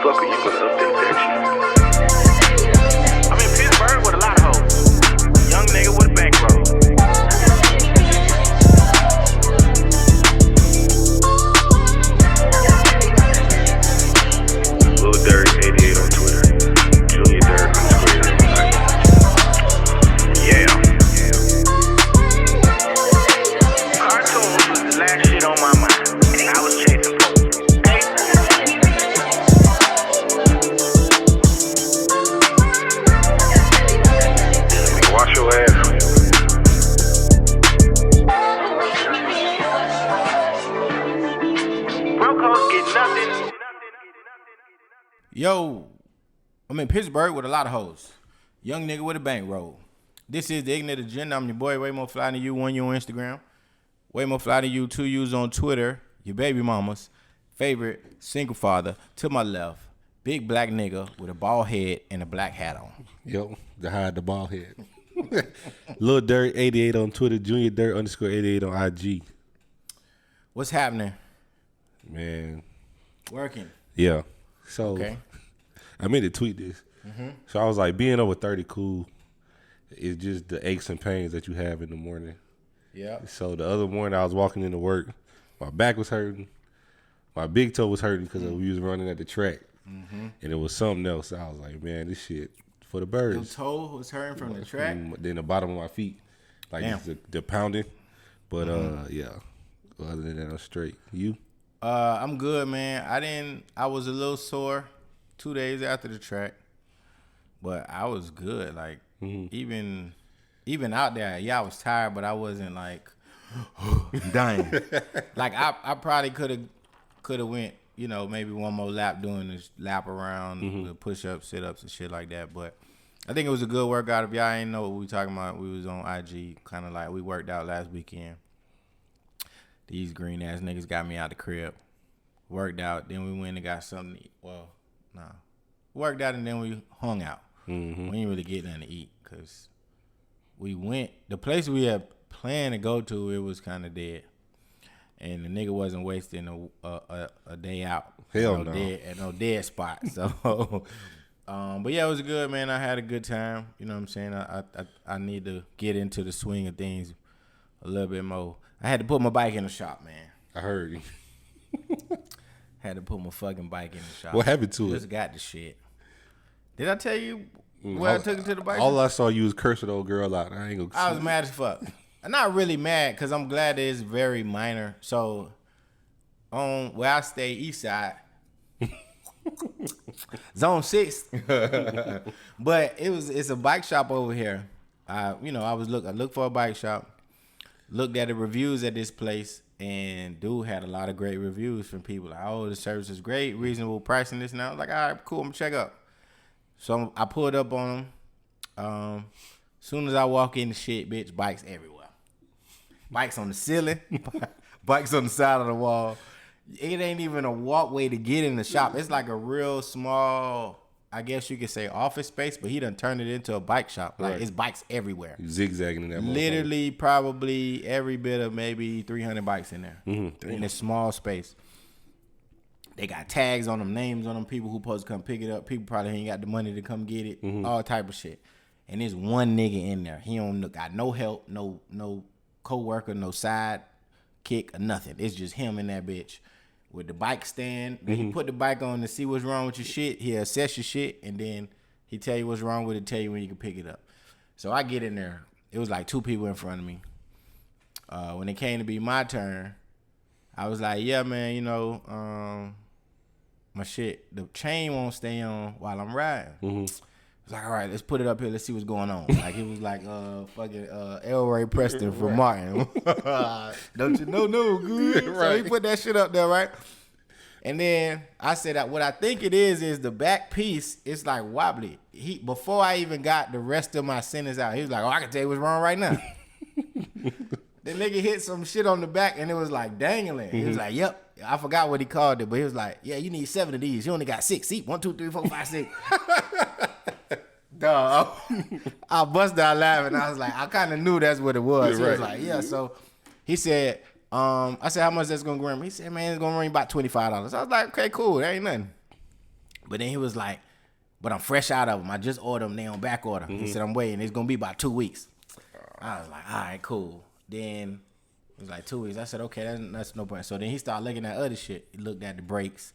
motherfucker, you gonna update that shit. I'm in Pittsburgh with a lot of hoes. Young nigga with a bankroll. Lil Durk 88 on Twitter. Junior Durk on Twitter. Yeah. Cartoons was the last shit on my mind. I was chasing folks. Wash your ass. Brocos get nothing. Yo, I'm in Pittsburgh with a lot of hoes. Young nigga with a bankroll. This is the Ignant Agenda. I'm your boy, way more fly than you. 1 U on Instagram. Way more fly than you. 2 U's on Twitter. Your baby mama's favorite single father. To my left, big black nigga with a bald head and a black hat on. Yo, to hide the bald head. Lil Durk 88 on Twitter. Junior Durk _88 on IG. What's happening? Man. Working. Yeah. So Okay. I meant to tweet this. So I was like, being over 30 cool. It's just the aches and pains that you have in the morning. Yeah. So the other morning I was walking into work. My back was hurting. My big toe was hurting because we was running at the track. And it was something else. I was like, man, this shit for the Your birds. toe was hurting from the track. And then the bottom of my feet. Like Damn. the pounding. But yeah. Other than that, I'm straight. You? I'm good, man. I was a little sore 2 days after the track, but I was good. Like even out there, yeah, I was tired, but I wasn't like dying. Like I probably could have went, maybe one more lap doing this lap around the push-ups, sit-ups, and shit like that. But I think it was a good workout. If y'all ain't know what we talking about, we was on IG, kind of like we worked out last weekend. These green ass niggas got me out the crib. Worked out, then we went and got something to eat. Well, nah. Worked out and then we hung out. We didn't really get nothing to eat because we went. The place we had planned to go to, it was kind of dead. And the nigga wasn't wasting a day out. Hell no. At no dead spot. So, but yeah, it was good, man. I had a good time. You know what I'm saying? I need to get into the swing of things a little bit more. I had to put my bike in the shop, man. I heard you. Had to put my fucking bike in the shop. What happened to it? Just got the shit. Did I tell you where I took it to the bike All shop? I saw you was cursing the old girl out. I ain't gonna. I was mad as fuck. I'm not really mad because I'm glad that it's very minor. So, on where I stay, east side, zone 6. But it's a bike shop over here. I looked for a bike shop. Looked at the reviews at this place, and dude had a lot of great reviews from people. Like, oh, the service is great, reasonable pricing, this and that. I was like, all right, cool, I'm gonna check up. So I pulled up on them. Soon as I walk in the shit, bitch, bikes everywhere. Bikes on the ceiling, bikes on the side of the wall. It ain't even a walkway to get in the shop. It's like a real small, I guess you could say, office space, but he done turned it into a bike shop. Like, it's bikes everywhere. You zigzagging in that motherfucker. Literally, probably every bit of maybe 300 bikes in there in this small space. They got tags on them, names on them, people who supposed to come pick it up. People probably ain't got the money to come get it. All type of shit. And there's one nigga in there. He don't got no help, no co-worker, no side kick or nothing. It's just him and that bitch with the bike stand. Then you put the bike on to see what's wrong with your shit. He'll assess your shit, and then he tell you what's wrong with it, tell you when you can pick it up. So I get in there. It was like 2 people in front of me. When it came to be my turn, I was like, yeah, man, my shit, the chain won't stay on while I'm riding. I was like, all right, let's put it up here. Let's see what's going on. Like, it was like fucking Elroy Preston from Martin. Don't you know, no good. Right. So he put that shit up there, right? And then I said that what I think it is the back piece, it's like wobbly. Before I even got the rest of my sentence out, he was like, oh, I can tell you what's wrong right now. The nigga hit some shit on the back and it was like dangling. He was like, yep. I forgot what he called it, but he was like, yeah, you need 7 of these. You only got 6. See, 1, 2, 3, 4, 5, 6. Dog, I busted out laughing. I was like, I kind of knew that's what it was. He was like, yeah. So he said, I said, how much that's gonna bring me? He said, man, it's gonna bring about $25. I was like, okay, cool. That ain't nothing. But then he was like, but I'm fresh out of them. I just ordered them. They on back order. He said, I'm waiting. It's going to be about 2 weeks. I was like, all right, cool. Then it was like 2 weeks. I said, okay, that's no point. So then he started looking at other shit. He looked at the brakes,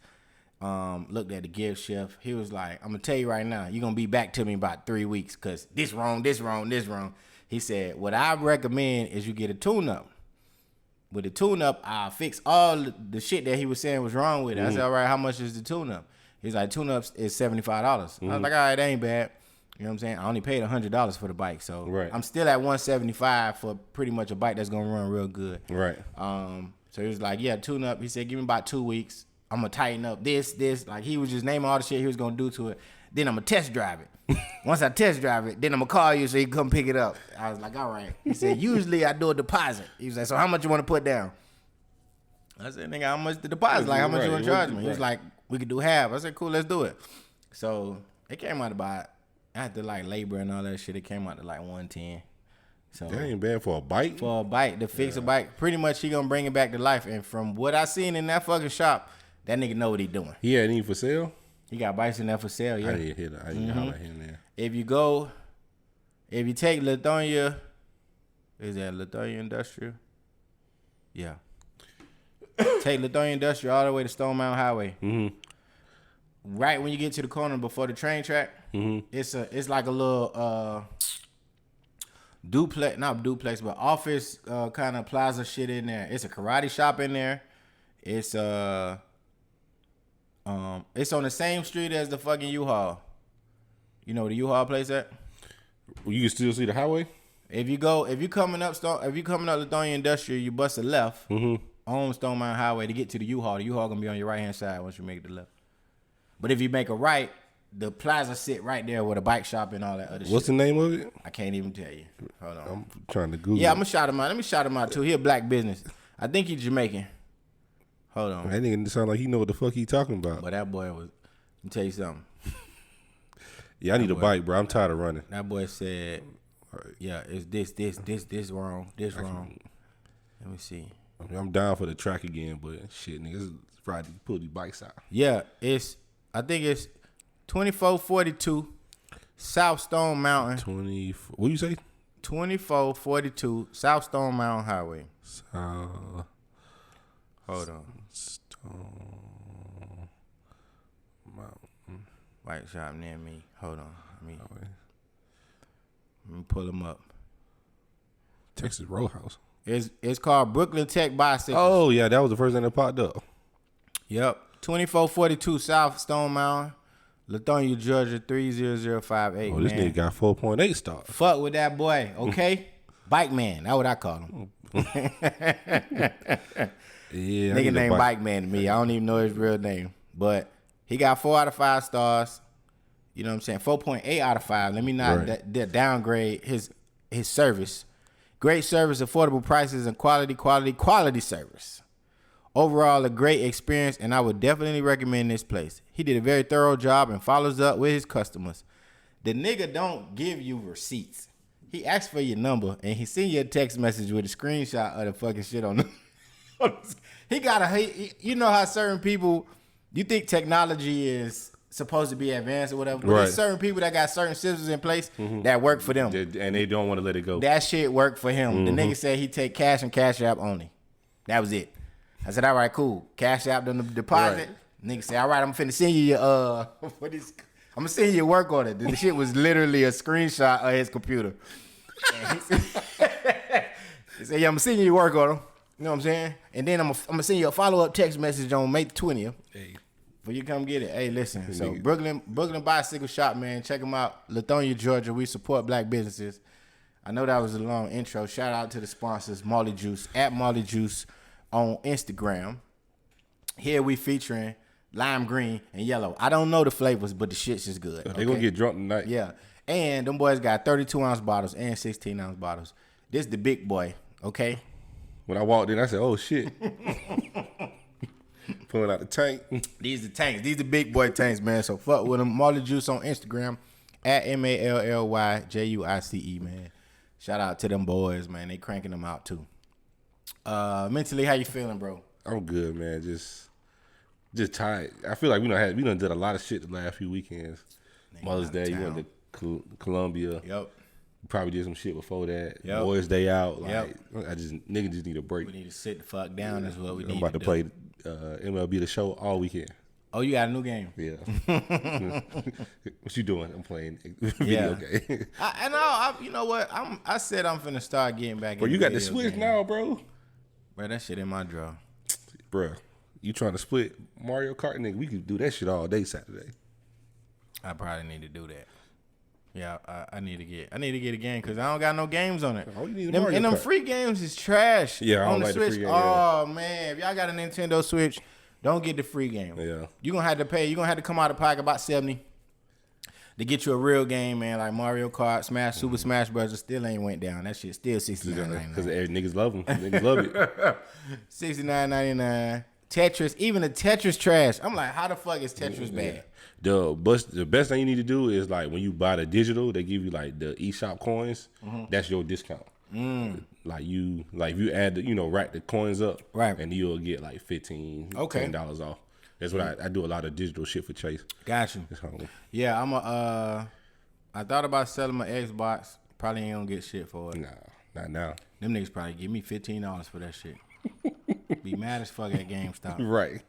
looked at the gear shift. He was like, I'm going to tell you right now, you're going to be back to me about 3 weeks because this wrong, this wrong, this wrong. He said, what I recommend is you get a tune-up. With the tune-up, I'll fix all the shit that he was saying was wrong with it. I said, all right, how much is the tune-up? He's like, tune-ups is $75. I was like, all right, that ain't bad. You know what I'm saying? I only paid $100 for the bike, so I'm still at $175 for pretty much a bike that's gonna run real good. Right. So he was like, yeah, tune-up. He said, give me about 2 weeks. I'm gonna tighten up this. Like he was just naming all the shit he was gonna do to it. Then I'm gonna test drive it. Once I test drive it, then I'm gonna call you so you can come pick it up. I was like, all right. He said, usually I do a deposit. He was like, so how much you want to put down? I said, nigga, how much the deposit? Like, how much you want to charge me? He was like, we could do half. I said, cool, let's do it. So it came out about, after like labor and all that shit, it came out to like 110. So that ain't bad for a bike. For a bike, to fix a bike, pretty much he gonna bring it back to life. And from what I seen in that fucking shop, that nigga know what he doing. He had any for sale? He got bikes in there for sale, yeah. I didn't hear that. I didn't holler at him there. If you take Lithonia, is that Lithonia Industrial? Yeah. Take Lithonia Industrial all the way to Stone Mountain Highway. Right when you get to the corner before the train track, it's like a little duplex, not duplex, but office kind of plaza shit in there. It's a karate shop in there. It's on the same street as the fucking U-Haul. You know where the U-Haul place at? You can still see the highway? If you coming up Lithonia Industrial, you bust a left on Stone Mountain Highway to get to the U-Haul. The U-Haul gonna be on your right hand side once you make the left. But if you make a right, the plaza sit right there with a bike shop and all that other shit. What's the name of it? I can't even tell you. Hold on. I'm trying to Google. Yeah, I'm gonna shout him out. Let me shout him out too. He a black business. I think he's Jamaican. Hold on. That nigga sound like he know what the fuck he talking about. But that boy was. Let me tell you something. Yeah, I need a bike, bro. I'm tired of running. That boy said, yeah, it's this wrong, this wrong. Let me see. I mean, I'm down for the track again, but shit, niggas Friday pull these bikes out. Yeah, I think it's 2442 South Stone Mountain. What you say? 2442 South Stone Mountain Highway. Hold on. Stone Mountain. Bike shop near me. Hold on. Let me pull them up. Texas Roadhouse. It's called Brooklyn Tech Bicycles. Oh, yeah, that was the first thing that popped up. Yep. 2442 South Stone Mountain, Lithonia, Georgia, 30058. Oh, this nigga got 4.8 stars. Fuck with that boy, okay? Bike man. That's what I call him. Yeah, nigga named Bike Man to me. I don't even know his real name. But he got 4 out of 5 stars. You know what I'm saying? 4.8 out of 5. Let me not downgrade his service. Great service, affordable prices, and quality service. Overall, a great experience, and I would definitely recommend this place. He did a very thorough job and follows up with his customers. The nigga don't give you receipts. He asks for your number, and he send you a text message with a screenshot of the fucking shit on the... You know how certain people, you think technology is supposed to be advanced or whatever, but there's certain people that got certain systems in place that work for them. And they don't want to let it go. That shit worked for him. The nigga said he take cash and Cash App only. That was it. I said, all right, cool. Cash App done the deposit. Nigga said, all right, I'm finna send you your, I'm gonna send you your work order. The shit was literally a screenshot of his computer. He said, yeah, I'm gonna send you your work order. You know what I'm saying? And then I'm gonna send you a follow-up text message on May 20th. Hey. For you come get it. Hey, listen. So Brooklyn Bicycle Shop, man. Check them out. Lithonia, Georgia. We support black businesses. I know that was a long intro. Shout out to the sponsors, Molly Juice, at Molly Juice on Instagram. Here we featuring lime green and yellow. I don't know the flavors, but the shit's just good. They gonna get drunk tonight. Yeah. And them boys got 32-ounce bottles and 16-ounce bottles. This the big boy, okay? When I walked in, I said, oh, shit. Pulling out the tank. These the tanks. These the big boy tanks, man. So fuck with them. Molly Juice on Instagram at MALLYJUICE, man. Shout out to them boys, man. They cranking them out, too. Mentally, how you feeling, bro? I'm good, man. Just Just tired. I feel like we done did a lot of shit the last few weekends. Mother's Day, you went to Columbia. Yep. Probably did some shit before that. Yep. Boys Day out. Like, Yep. Niggas just need a break. We need to sit the fuck down. Is what we need. I'm about to play MLB The Show all weekend. Oh, you got a new game? Yeah. What you doing? I'm playing video game. You know what? I said I'm finna start getting back. Bro, you got the Switch now, bro. Bro, that shit in my drawer. Bro, you trying to split Mario Kart? Nigga, we could do that shit all day Saturday. I probably need to do that. Yeah, I need to get a game because I don't got no games on it. Oh, you need And them free games is trash. Yeah, I don't on the like Switch. the free game. Oh man, if y'all got a Nintendo Switch, don't get the free game. Yeah. You gonna have to pay. You gonna have to come out of pocket about $70 to get you a real game, man. Like Mario Kart, Super Smash Bros. Still ain't went down. That shit still $69.99. Because niggas love them. Niggas love it. $69.99. Tetris, even the Tetris trash. I'm like, how the fuck is Tetris bad? The best thing you need to do is like when you buy the digital, they give you like the eShop coins. That's your discount. Like if you add rack the coins up, right, and you'll get like $10 off. That's what I do a lot of digital shit for Chase. Got you. Yeah, I thought about selling my Xbox. Probably ain't gonna get shit for it. Nah, not now. Them niggas probably give me $15 for that shit. Be mad as fuck at GameStop. Right.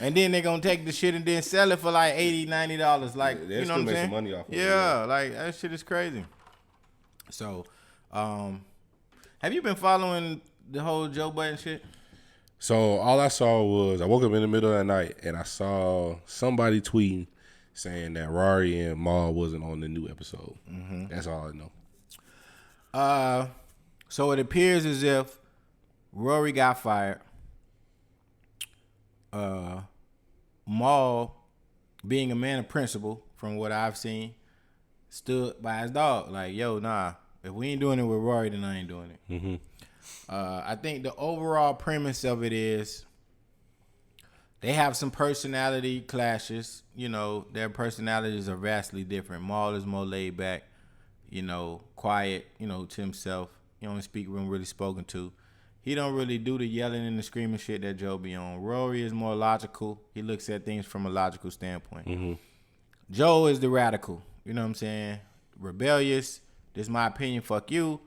And then they gonna take the shit and then sell it for like $80, $90. Like, yeah, you know what I'm saying? Some money off of it, like that shit is crazy. So, have you been following the whole Joe Budden shit? So all I saw was I woke up in the middle of the night and I saw somebody tweeting saying that Rory and Maul wasn't on the new episode. That's all I know. So it appears as if Rory got fired. Maul, being a man of principle, from what I've seen, stood by his dog. Like, yo, nah, if we ain't doing it with Rory, then I ain't doing it. I think the overall premise of it is they have some personality clashes. You know, their personalities are vastly different. Maul is more laid back, quiet, to himself. He don't speak when really spoken to. He don't really do the yelling and the screaming shit that Joe be on. Rory is more logical. He looks at things from a logical standpoint. Joe is the radical. You know what I'm saying? Rebellious. This is my opinion. Fuck you.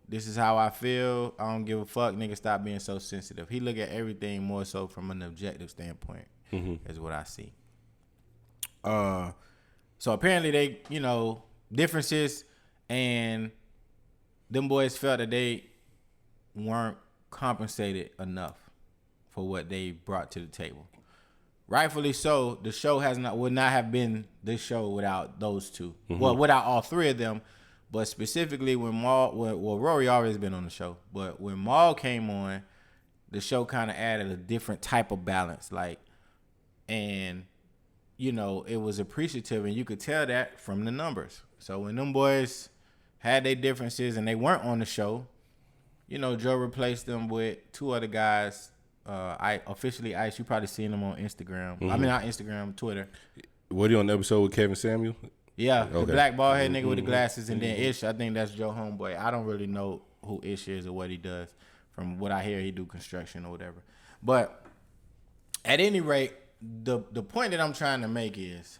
This is how I feel. I don't give a fuck. Nigga, stop being so sensitive. He look at everything more so from an objective standpoint, is what I see. So apparently they, differences, and them boys felt that they weren't compensated enough for what they brought to the table. Rightfully so. The show would not have been this show without those two. Well, without all three of them. But specifically when Rory always been on the show. But when Maul came on, the show kind of added a different type of balance. It was appreciative, and you could tell that from the numbers. So when them boys had their differences and they weren't on the show, Joe replaced them with two other guys. Officially Ice. You probably seen them on Instagram. I mean, not Instagram, Twitter. Were you on the episode with Kevin Samuel? Yeah, okay. The black bald head nigga with the glasses, and then Ish. I think that's Joe homeboy. I don't really know who Ish is or what he does. From what I hear, he do construction or whatever. But at any rate, the point that I'm trying to make is,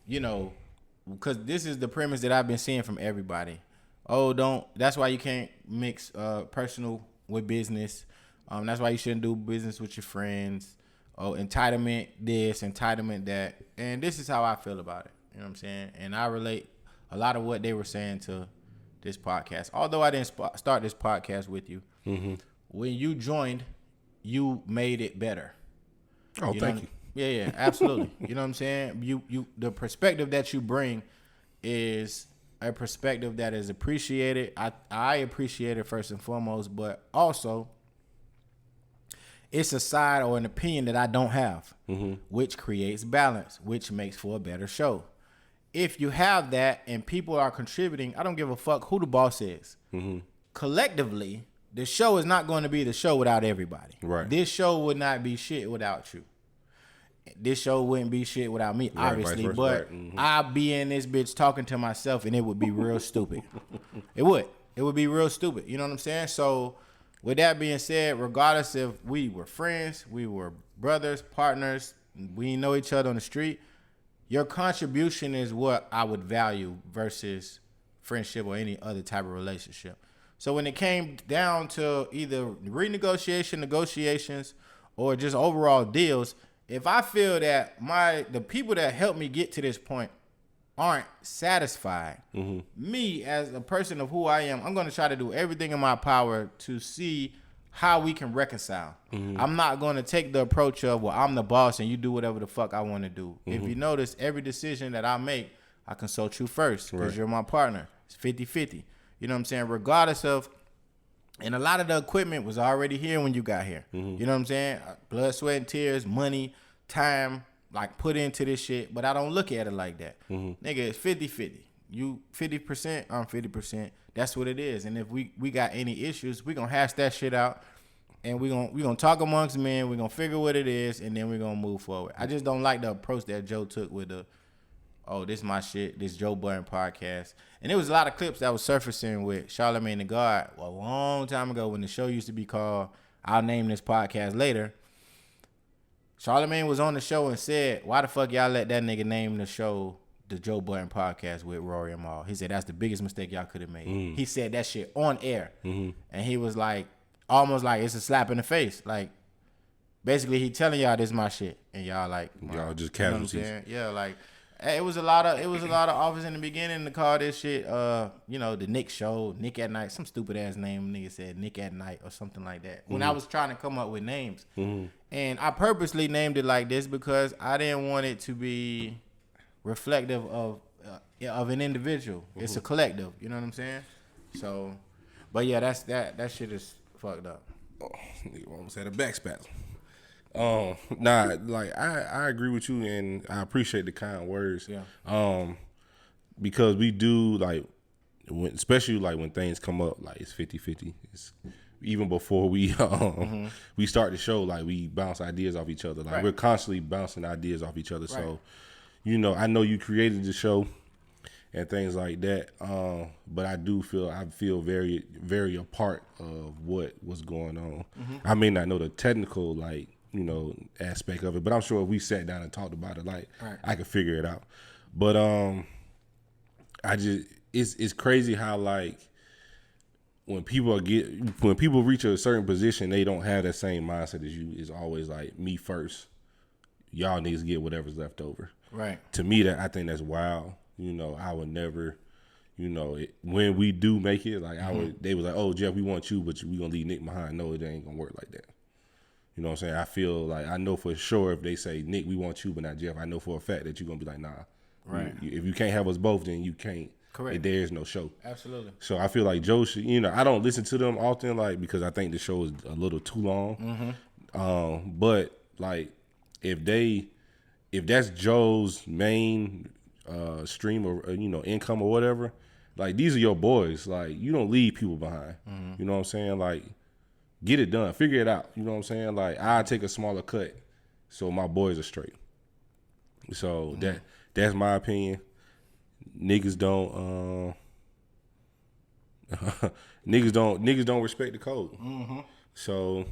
because this is the premise that I've been seeing from everybody. That's why you can't mix personal with business. That's why you shouldn't do business with your friends. Entitlement this, entitlement that. And this is how I feel about it. You know what I'm saying? And I relate a lot of what they were saying to this podcast. Although I didn't start this podcast with you. When you joined, you made it better. Oh, thank you. Yeah, absolutely. You know what I'm saying? You the perspective that you bring is a perspective that is appreciated. I appreciate it first and foremost, but also it's a side or an opinion that I don't have, which creates balance, which makes for a better show. If you have that and people are contributing, I don't give a fuck who the boss is. Collectively, the show is not going to be the show without everybody. Right. This show would not be shit without you. This show wouldn't be shit without me, obviously. But I'd be in this bitch talking to myself, and it would be real stupid. It would. It would be real stupid. You know what I'm saying? So with that being said, regardless if we were friends, we were brothers, partners, we know each other on the street. Your contribution is what I would value versus friendship or any other type of relationship. So when it came down to either renegotiation, negotiations, or just overall deals, if I feel that the people that helped me get to this point aren't satisfied, me as a person of who I am, I'm going to try to do everything in my power to see how we can reconcile. I'm not going to take the approach of, well, I'm the boss and you do whatever the fuck I want to do. If you notice, every decision that I make, I consult you first because you're my partner. It's 50-50. You know what I'm saying? Regardless of, and a lot of the equipment was already here when you got here. You know what I'm saying? Blood, sweat, and tears, money, time, like put into this shit, but I don't look at it like that. Nigga, it's 50-50. You 50%, I'm 50%. That's what it is. And if we got any issues, we gonna hash that shit out, and we gonna talk amongst men. We gonna figure what it is, and then we gonna move forward. I just don't like the approach that Joe took with this my shit, this Joe Budden podcast. And there was a lot of clips that was surfacing with Charlamagne the God a long time ago when the show used to be called I'll Name This Podcast Later. Charlamagne was on the show and said, why the fuck y'all let that nigga name the show the Joe Budden podcast with Rory and Mal? He said that's the biggest mistake y'all could have made. He said that shit on air. And he was like, almost like it's a slap in the face. Like, basically he telling y'all this is my shit. And y'all like, y'all just casualties. casualties. You know, yeah, like, it was a lot of offers in the beginning to call this shit, the Nick Show, Nick at Night, some stupid ass name. Nigga said Nick at Night or something like that. When I was trying to come up with names, and I purposely named it like this because I didn't want it to be reflective of an individual. It's a collective. You know what I'm saying? So, but yeah, that shit is fucked up. Oh, nigga almost had a back spasm. Like I agree with you, and I appreciate the kind words. Yeah. Because we do especially when things come up, like it's 50-50. It's even before we we start the show, like we bounce ideas off each other. Like we're constantly bouncing ideas off each other. Right. So, I know you created the show and things like that. But I feel very, very a part of what was going on. I may not know the technical aspect of it, but I'm sure if we sat down and talked about it, I could figure it out. But it's crazy how when people reach a certain position, they don't have that same mindset as you. It's always like me first. Y'all niggas get whatever's left over. Right. To me, I think that's wild. I would never. When we do make it, they was like, oh Jeff, we want you, but we gonna leave Nick behind. No, it ain't gonna work like that. You know what I'm saying? I feel like I know for sure if they say, Nick, we want you, but not Jeff, I know for a fact that you're going to be like, nah. Right. If you can't have us both, then you can't. Correct. There is no show. Absolutely. So I feel like Joe should, I don't listen to them often, because I think the show is a little too long. But, if that's Joe's main stream or, income or whatever, these are your boys. You don't leave people behind. You know what I'm saying? Get it done. Figure it out. You know what I'm saying? I take a smaller cut so my boys are straight. So that's my opinion. Niggas don't niggas don't respect the code. So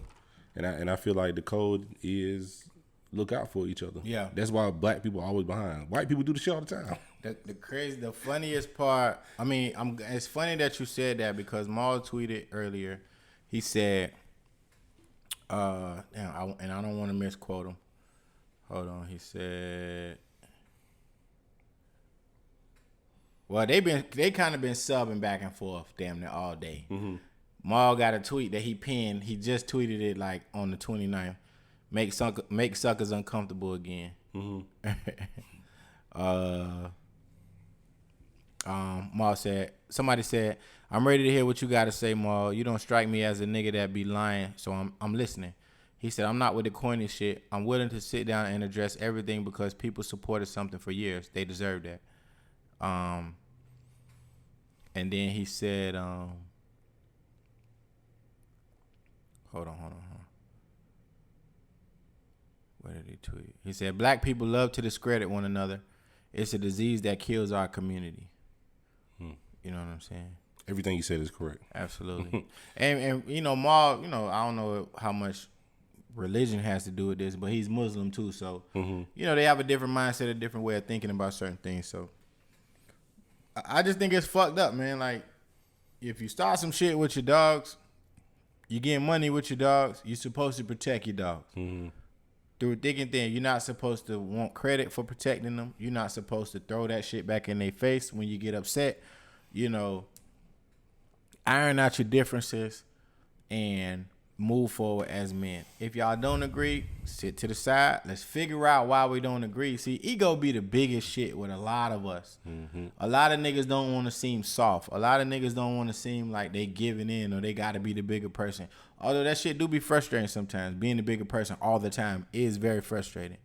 and I feel like the code is look out for each other. Yeah. That's why black people are always behind. White people do the shit all the time. The funniest part, it's funny that you said that because Maul tweeted earlier. He said, and I don't want to misquote him. Hold on. He said, well, they kind of been subbing back and forth damn near all day. Maul got a tweet that he pinned. He just tweeted it on the 29th. Make suckers uncomfortable again. Maul said, somebody said, I'm ready to hear what you got to say, Maul. You don't strike me as a nigga that be lying, so I'm listening. He said, I'm not with the corny shit. I'm willing to sit down and address everything because people supported something for years. They deserve that. And then he said, hold on. Where did he tweet? He said, black people love to discredit one another. It's a disease that kills our community. You know what I'm saying? Everything you said is correct. Absolutely. and Maul, I don't know how much religion has to do with this, but he's Muslim too. So, you know, they have a different mindset, a different way of thinking about certain things. So, I just think it's fucked up, man. Like, if you start some shit with your dogs, you get money with your dogs, you're supposed to protect your dogs. Through thick and thin, you're not supposed to want credit for protecting them. You're not supposed to throw that shit back in their face when you get upset. You know, iron out your differences and move forward as men. If y'all don't agree, sit to the side. Let's figure out why we don't agree. See, ego be the biggest shit with a lot of us. A lot of niggas don't want to seem soft. A lot of niggas don't want to seem like they giving in or they got to be the bigger person. Although that shit do be frustrating sometimes. Being the bigger person all the time is very frustrating.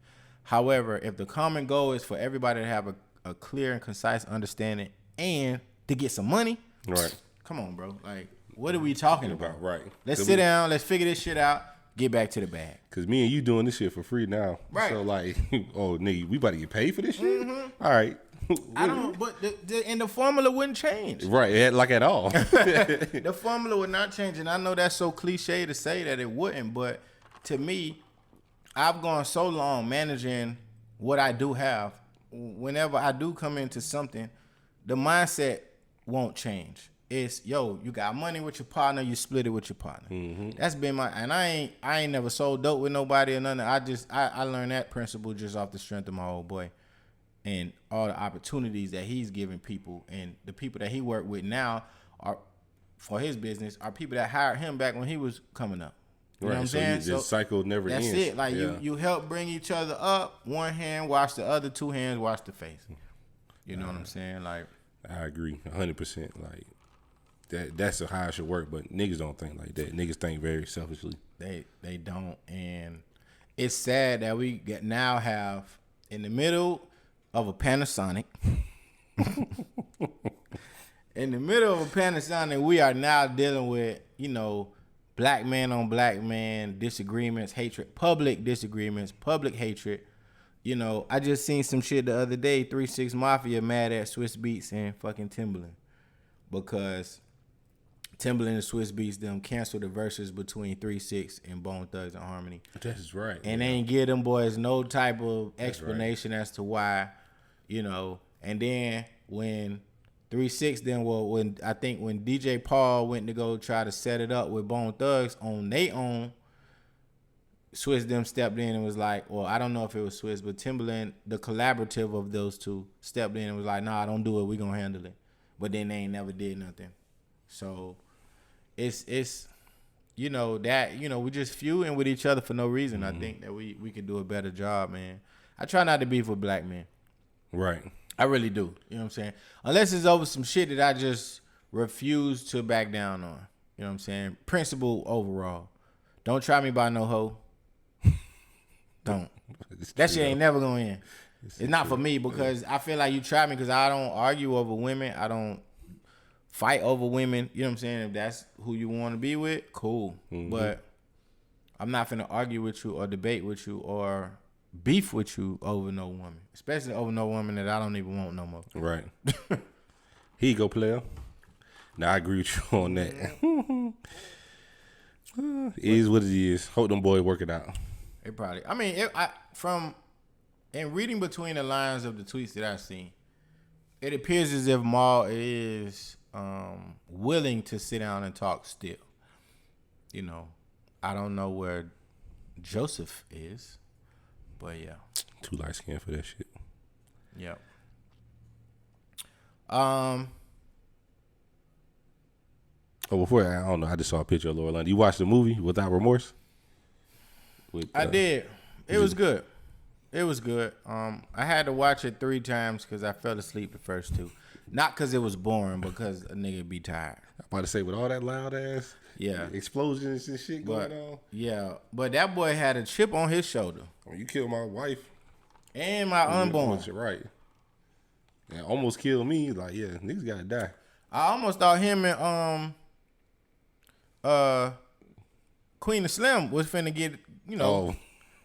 However, if the common goal is for everybody to have a clear and concise understanding and to get some money, right? Come on, bro. Like, what are we talking about? Right. Let's sit down. Let's figure this shit out. Get back to the bag. Cause me and you doing this shit for free now. Right. So like, oh nigga, we about to get paid for this shit. All right. I don't. But the formula wouldn't change. Right. Like at all. The formula would not change, and I know that's so cliche to say that it wouldn't. But to me, I've gone so long managing what I do have. Whenever I do come into something, the mindset won't change. It's, yo, you got money with your partner, you split it with your partner. That's been my, and I ain't never sold dope with nobody or nothing. I learned that principle just off the strength of my old boy and all the opportunities that he's giving people, and the people that he worked with now are for his business are people that hired him back when he was coming up. You know what I'm saying? So this cycle never ends. That's it. Like you help bring each other up. One hand wash the other, two hands wash the face. You know what I'm saying? Like, I agree 100%. Like that's how it should work, but niggas don't think like that. Niggas think very selfishly. They don't, and it's sad that we now have in the middle of a Panasonic. In the middle of a Panasonic, we are now dealing with, you know, black man on black man disagreements, hatred, public disagreements, public hatred. You know, I just seen some shit the other day. 3-6 Mafia mad at Swiss Beats and fucking Timbaland because Timbaland and Swiss Beats them canceled the verses between 3-6 and Bone Thugs and Harmony. That's right. And they ain't give them boys no type of explanation as to why, you know. And then when 3-6 then, well, when I think when DJ Paul went to go try to set it up with Bone Thugs on their own, Swiss them stepped in and was like, well, I don't know if it was Swiss, but Timbaland, the collaborative of those two, stepped in and was like, nah, don't do it. We gonna handle it. But then they ain't never did nothing. So it's you know, that, you know, we just feuding with each other for no reason. I think that we could do a better job, man. I try not to beef with black men. Right. I really do. You know what I'm saying? Unless it's over some shit that I just refuse to back down on. You know what I'm saying? Principle overall. Don't try me by no hoe. Don't. That shit ain't never gonna end. It's not for me because I feel like you try me because I don't argue over women. I don't fight over women. You know what I'm saying? If that's who you want to be with, cool. But I'm not finna argue with you or debate with you or beef with you over no woman. Especially over no woman that I don't even want no more. Right. Here you go, player. Now I agree with you on that. It is what it is. Hope them boys work it out. It probably. I mean, in reading between the lines of the tweets that I've seen, it appears as if Maul is willing to sit down and talk still. You know, I don't know where Joseph is, but yeah. Too light skinned for that shit. Yep. Oh, before I don't know, I just saw a picture of Laura London. You watched the movie Without Remorse? I did. It was good. It was good. I had to watch it 3 times because I fell asleep the first 2. Not because it was boring, because a nigga be tired. I'm about to say, with all that loud ass explosions and shit going on. Yeah, but that boy had a chip on his shoulder. Oh, you killed my wife. And my unborn. Right. And almost killed me. Like, yeah, niggas gotta die. I almost thought him and Queen of Slim was finna get, you know,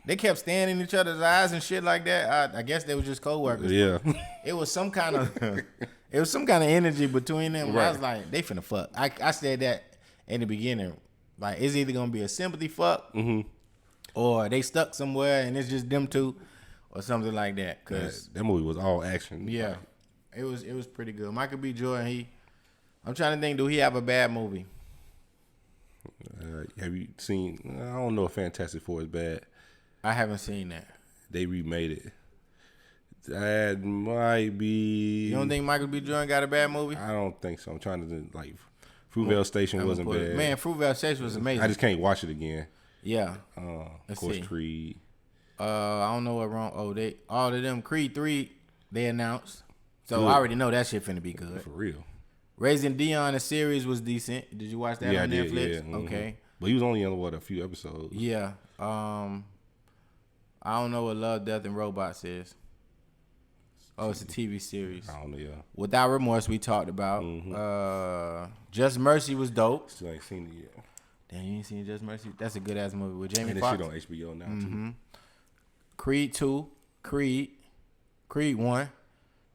they kept staring in each other's eyes and shit like that. I guess they were just co-workers. Yeah. It was some kind of energy between them. Right. I was like, they finna fuck. I said that in the beginning. Like, it's either gonna be a sympathy fuck or they stuck somewhere and it's just them two, or something like that. Cause that movie was all action. yeah, it was pretty good. Michael B. Jordan, I'm trying to think, do he have a bad movie? Have you seen? I don't know if Fantastic Four is bad. I haven't seen that. They remade it. That might be. You don't think Michael B. Jordan got a bad movie? I don't think so. I'm trying to like. Fruitvale Station wasn't bad. Man, Fruitvale Station was amazing. I just can't watch it again. Yeah. Of course, Creed. I don't know what wrong. Oh, all of them Creed 3 they announced, so good. I already know that shit finna be good for real. Raising Dion, the series was decent. Did you watch that on Netflix? Yeah. Mm-hmm. Okay. But he was only on a few episodes. Yeah. I don't know what Love, Death, and Robots is. Oh, it's a TV series. I don't know. Yeah. Without Remorse, we talked about. Mm-hmm. Just Mercy was dope. Still ain't seen it yet. Damn, you ain't seen Just Mercy? That's a good ass movie with Jamie Foxx. And this shit on HBO now too. Creed 2, Creed 1,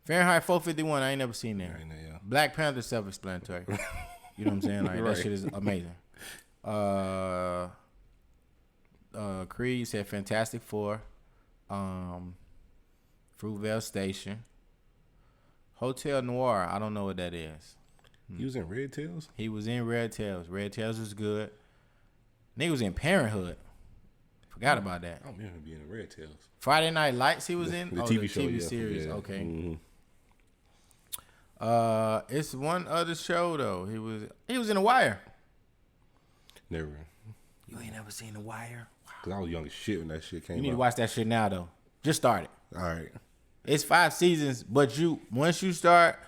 Fahrenheit 451. I ain't never seen that. Yeah. Black Panther, self-explanatory. You know what I'm saying? Like right. That shit is amazing. Creed said Fantastic Four, Fruitvale Station, Hotel Noir. I don't know what that is. He was in Red Tails? He was in Red Tails. Red Tails was good. Nigga was in Parenthood. Forgot about that. I don't remember him being in Red Tails. Friday Night Lights he was in? The TV show, TV series. Yeah. Okay. Mm-hmm. It's one other show though. He was in The Wire. Never. You ain't never seen The Wire? Wow. Cause I was young as shit when that shit came out. You need to watch that shit now though. Just start it. All right. It's 5 seasons, but once you start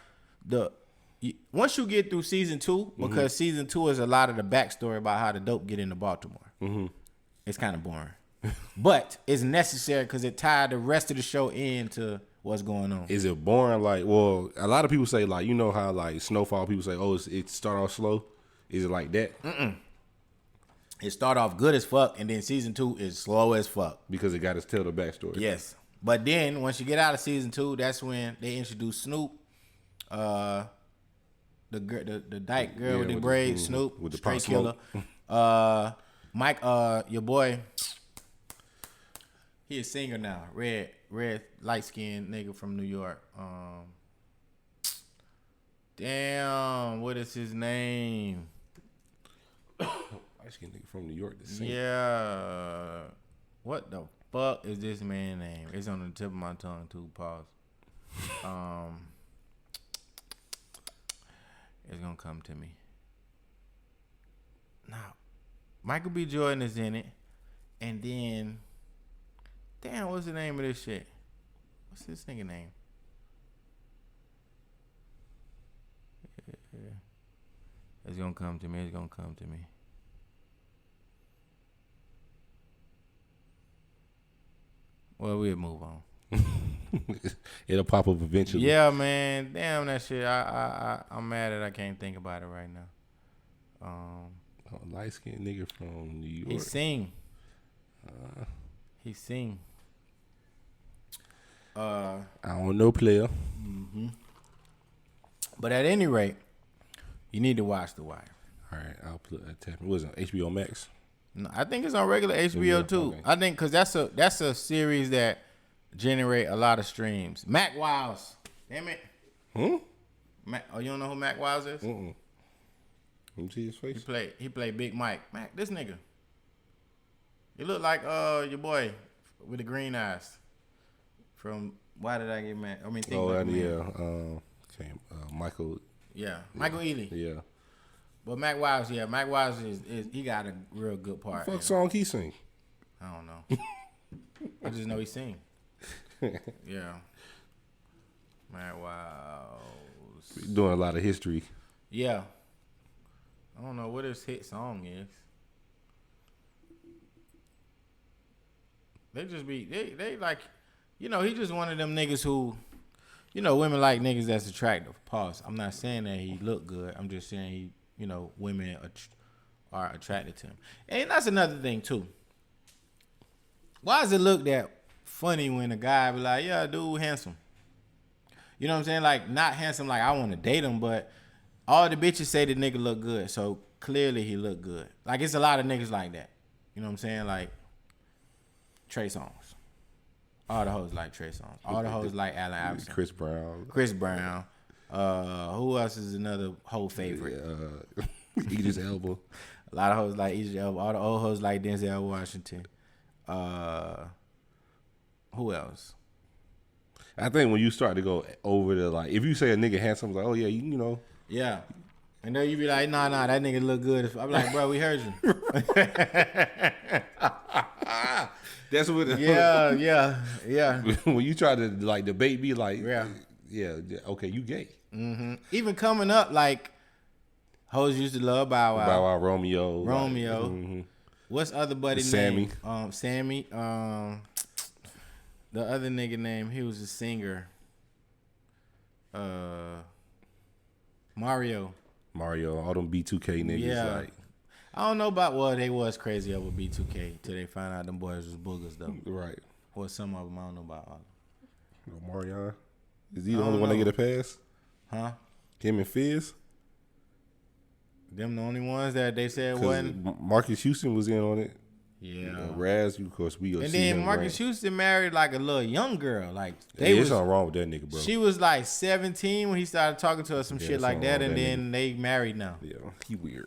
once you get through season 2, because season 2 is a lot of the backstory about how the dope get into Baltimore. Mm-hmm. It's kind of boring, but it's necessary because it tied the rest of the show into what's going on. Is it boring? Like, well, a lot of people say like, you know how like Snowfall, people say, oh, it start off slow. Is it like that? It start off good as fuck, and then season 2 is slow as fuck because it got to tell the backstory. Yes, but then once you get out of season 2, that's when they introduce Snoop. The dyke girl with the braids, Snoop, with the straight killer. Mike, your boy, he a singer now. Red light skinned nigga from New York. Damn, what is his name? Light skinned nigga from New York. Yeah. What the fuck is this man's name? It's on the tip of my tongue too. Pause. It's gonna come to me. Now, Michael B. Jordan is in it, and then, damn, what's the name of this shit? What's this nigga name? Yeah. It's gonna come to me. Well, we'll move on. It'll pop up eventually. Yeah, man. Damn that shit. I'm mad that I can't think about it right now. Light skinned nigga from New York. He sing. I don't know, player. Mm-hmm. But at any rate, you need to watch The Wire. All right, I'll put a tap. What is it? HBO Max? No, I think it's on regular HBO too. Okay. I think because that's a series that generate a lot of streams. Mac Wiles. Damn it. You don't know who Mac Wiles is? Let me see his face. He played Big Mike. Mac, this nigga. He look like your boy with the green eyes. From Why Did I Get Mad? I mean, Michael. Yeah, Michael Ealy. Yeah. But Mac Wiles, Mac Wiles is he got a real good part. What song he sing? I don't know. I just know he sing. Yeah. Mac Wiles. Doing a lot of history. Yeah. I don't know what his hit song is. They just be they like, he just one of them niggas who, women like niggas that's attractive. Pause. I'm not saying that he look good. I'm just saying women are attracted to him. And that's another thing too. Why does it look that funny when a guy be like, yeah, dude, handsome? You know what I'm saying? Like, not handsome like I want to date him, but all the bitches say the nigga look good. So clearly he look good. Like, it's a lot of niggas like that. You know what I'm saying? Like, Trey Songz. All the hoes like Trey Songz. All the hoes like Allen Iverson. Chris Brown. Who else is another hoe favorite? Idris Elba. A lot of hoes like Idris Elba. All the old hoes like Denzel Washington. Who else? I think when you start to go over the like, if you say a nigga handsome, it's like, oh yeah, you know. Yeah. And then you be like, nah, that nigga look good. I'm like, bro, we heard you. That's what. Yeah. When you try to like debate me, like, yeah, okay, you gay. Mm-hmm. Even coming up, like, hoes used to love Bow Wow. Bow Wow, Romeo. Like, mm-hmm. What's other buddy Sammy. name? Sammy. The other nigga name, he was a singer. Mario, all them B2K niggas. Yeah. Like, I don't know about they was crazy over B2K till they found out them boys was boogers though. Right. Or some of them, I don't know about all of them. Marion. Is he the only one that get a pass? Huh? Him and Fizz? Them the only ones that they said wasn't. Marcus Houston was in on it. Yeah. Raz, of course, we. And then Marcus Houston married like a little young girl. Like there's something wrong with that nigga, bro. She was like 17 when he started talking to her, some shit like that, and then they married now. Yeah, he weird.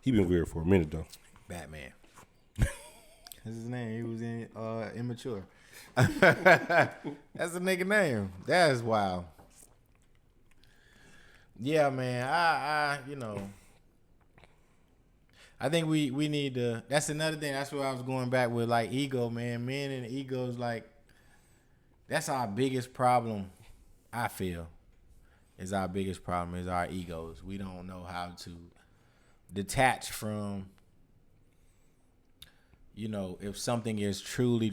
He been weird for a minute though. Batman. That's his name. He was in Immature. That's the nigga name. That's wild. Yeah, man. I think we need to. That's another thing. That's what I was going back with, like ego, man. Men and egos, like that's our biggest problem. I feel is our biggest problem is our egos. We don't know how to detach from. If something is truly,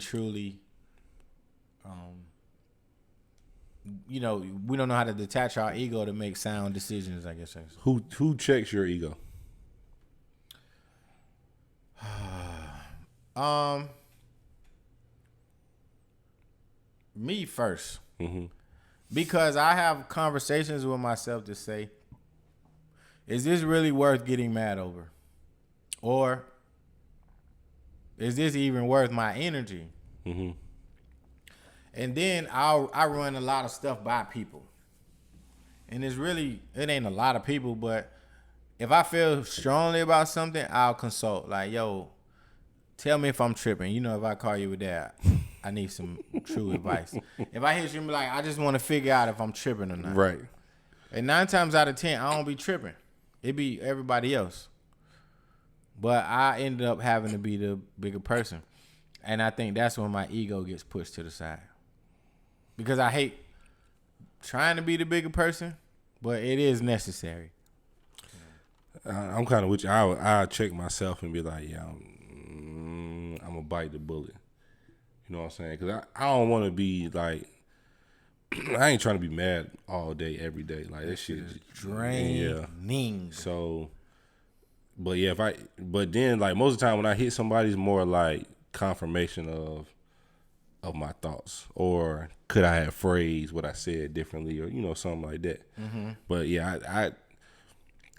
we don't know how to detach our ego to make sound decisions. I guess. Who checks your ego? Me first, because I have conversations with myself to say, is this really worth getting mad over, or is this even worth my energy? And then I run a lot of stuff by people, and it ain't a lot of people, but if I feel strongly about something, I'll consult. Like, yo, tell me if I'm tripping. If I call you with that, I need some true advice. If I hit you and be like, I just want to figure out if I'm tripping or not. Right. And 9 times out of 10, I don't be tripping. It be everybody else. But I ended up having to be the bigger person. And I think that's when my ego gets pushed to the side. Because I hate trying to be the bigger person, but it is necessary. I'm kind of with you. I check myself and be like, yeah, I'm gonna bite the bullet. You know what I'm saying? Because I don't want to be like, I ain't trying to be mad all day, every day. Like that shit is draining. Yeah. So, but yeah, but then like most of the time when I hit somebody, it's more like confirmation of my thoughts, or could I have phrased what I said differently, or something like that. But yeah,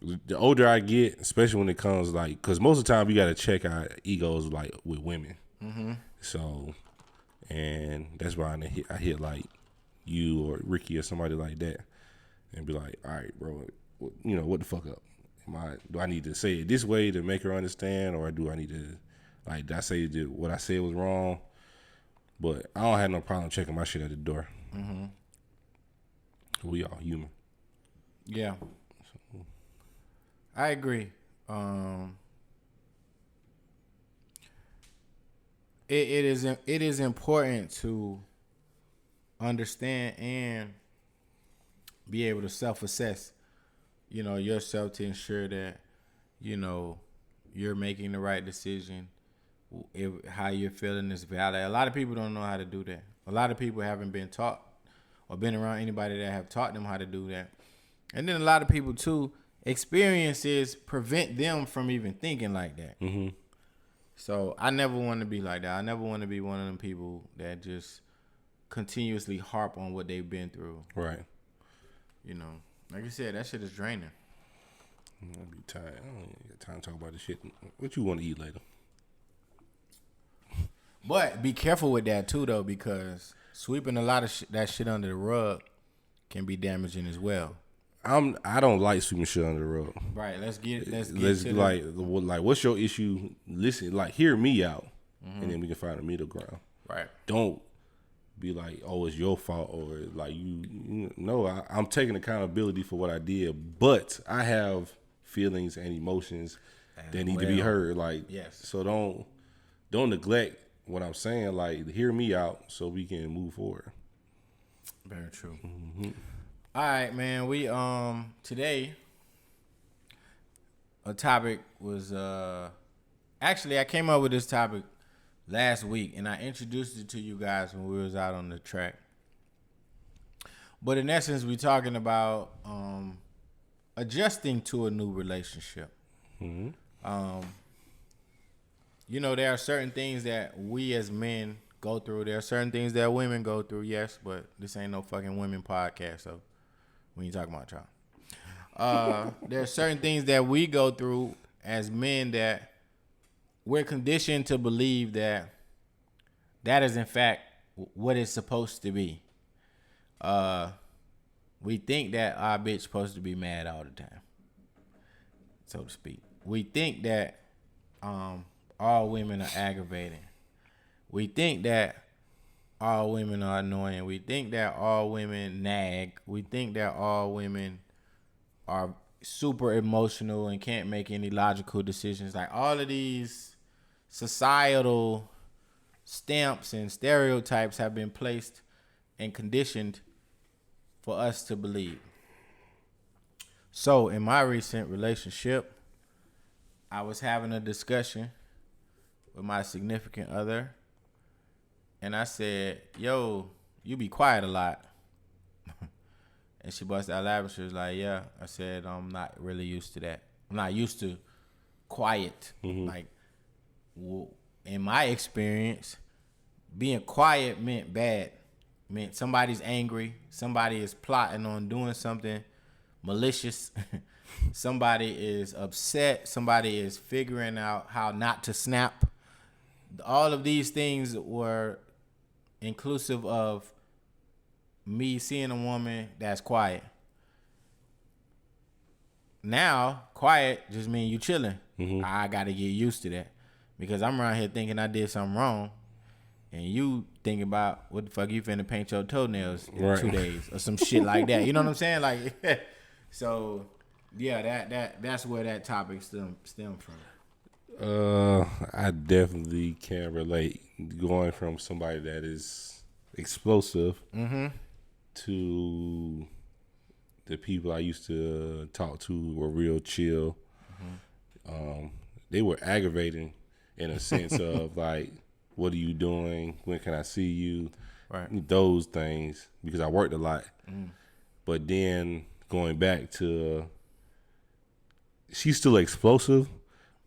the older I get, especially when it comes like, because most of the time you got to check our egos like with women. So, and that's why I hit like you or Ricky or somebody like that, and be like, all right, bro, what the fuck up? Do I need to say it this way to make her understand, or do I need to did I say that what I said was wrong? But I don't have no problem checking my shit at the door. We all human. Yeah. I agree. It is important to understand and be able to self-assess, yourself, to ensure that, you're making the right decision. How you're feeling is valid. A lot of people don't know how to do that. A lot of people haven't been taught or been around anybody that have taught them how to do that. And then a lot of people too, experiences prevent them from even thinking like that. So I never want to be like that. I never want to be one of them people that just continuously harp on what they've been through. Right. Like you said, that shit is draining. I'll be tired. I don't even got time to talk about this shit. What you want to eat later? But be careful with that too, though, because sweeping a lot of that shit under the rug can be damaging as well. I don't like sweeping shit under the rug. Right. Let's get like what's your issue? Listen, like hear me out, and then we can find a middle ground. Right. Don't be like, oh, it's your fault, or like you know, I'm taking accountability for what I did, but I have feelings and emotions that need to be heard. Like, yes. So don't neglect what I'm saying. Like, hear me out so we can move forward. Very true. All right, man. We today a topic was actually I came up with this topic last week, and I introduced it to you guys when we was out on the track. But in essence, we're talking about adjusting to a new relationship. You know, there are certain things that we as men go through. There are certain things that women go through, yes, but this ain't no fucking women podcast, so we ain't talking about y'all. There are certain things that we go through as men that we're conditioned to believe that is in fact what it's supposed to be. We think that our bitch supposed to be mad all the time, so to speak. We think that all women are aggravating. We think that all women are annoying. We think that all women nag. We think that all women are super emotional and can't make any logical decisions. Like all of these societal stamps and stereotypes have been placed and conditioned for us to believe. So in my recent relationship, I was having a discussion with my significant other, and I said, yo, you be quiet a lot. And she busted out laughing. She was like, yeah. I said, I'm not really used to that. I'm not used to quiet. Like, in my experience, being quiet meant bad. Meant somebody's angry. Somebody is plotting on doing something malicious. Somebody is upset. Somebody is figuring out how not to snap. All of these things were inclusive of me seeing a woman that's quiet. Now, quiet just means you chilling. I got to get used to that because I'm around here thinking I did something wrong, and you thinking about what the fuck you finna paint your toenails in 2 days or some shit like that. You know what I'm saying? Like, so yeah, that's where that topic stem from. I definitely can relate. Going from somebody that is explosive to the people I used to talk to were real chill. They were aggravating in a sense of like, what are you doing? When can I see you? Right. Those things, because I worked a lot. But then going back to, she's still explosive,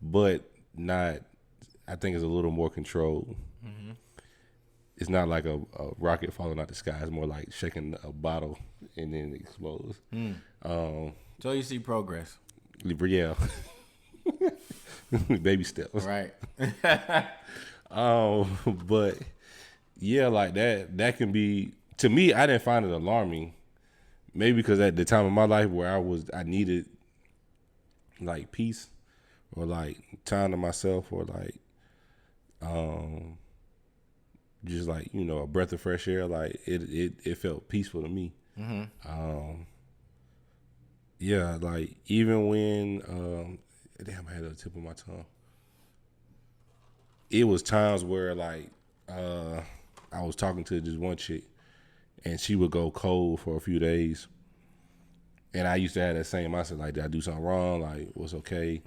but not, I think it's a little more controlled. It's not like a rocket falling out the sky. It's more like shaking a bottle and then it explodes. So you see progress. Yeah. Baby steps. Right. But yeah, like that can be, to me, I didn't find it alarming. Maybe because at the time of my life where I needed like peace or like time to myself or like just like, you know, a breath of fresh air. Like it felt peaceful to me. Yeah, like even when damn, I had it on the tip of my tongue. It was times where like I was talking to this one chick and she would go cold for a few days. And I used to have that same mindset, like, did I do something wrong? Like, what's okay?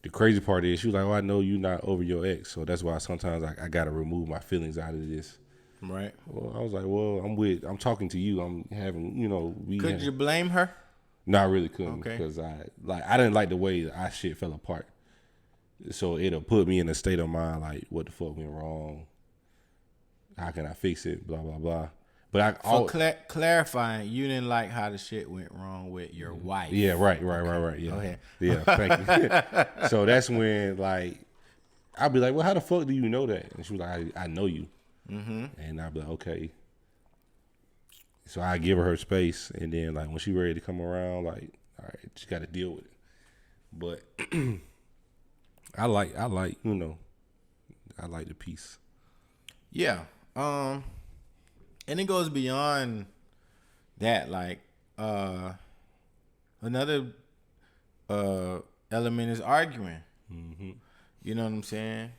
The crazy part is she was like, oh, I know you're not over your ex, so that's why sometimes I got to remove my feelings out of this. Right. Well, I was like, well, I'm talking to you. I'm having, you know. Could you blame her? No, I really couldn't, okay, because I didn't like the way our shit fell apart. So it'll put me in a state of mind like, what the fuck went wrong? How can I fix it? Blah, blah, blah. But clarifying, you didn't like how the shit went wrong with your wife. Yeah, right. Yeah. Go ahead. Yeah, thank you. So that's when, like, I'd be like, well, how the fuck do you know that? And she was like, I know you. And I'd be like, okay. So I give her space, and then like when she ready to come around, like, all right, she got to deal with it. But I like the peace. Yeah. And it goes beyond that. Like another element is arguing. You know what I'm saying?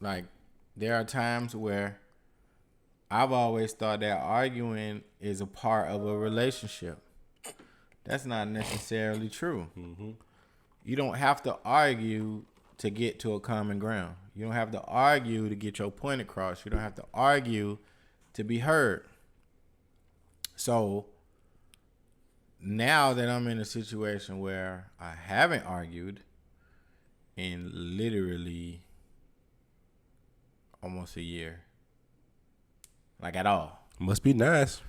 Like there are times where I've always thought that arguing is a part of a relationship. That's not necessarily true. You don't have to argue to get to a common ground. You don't have to argue to get your point across. You don't have to argue to be heard. So now that I'm in a situation where I haven't argued in literally almost a year, like at all. Must be nice.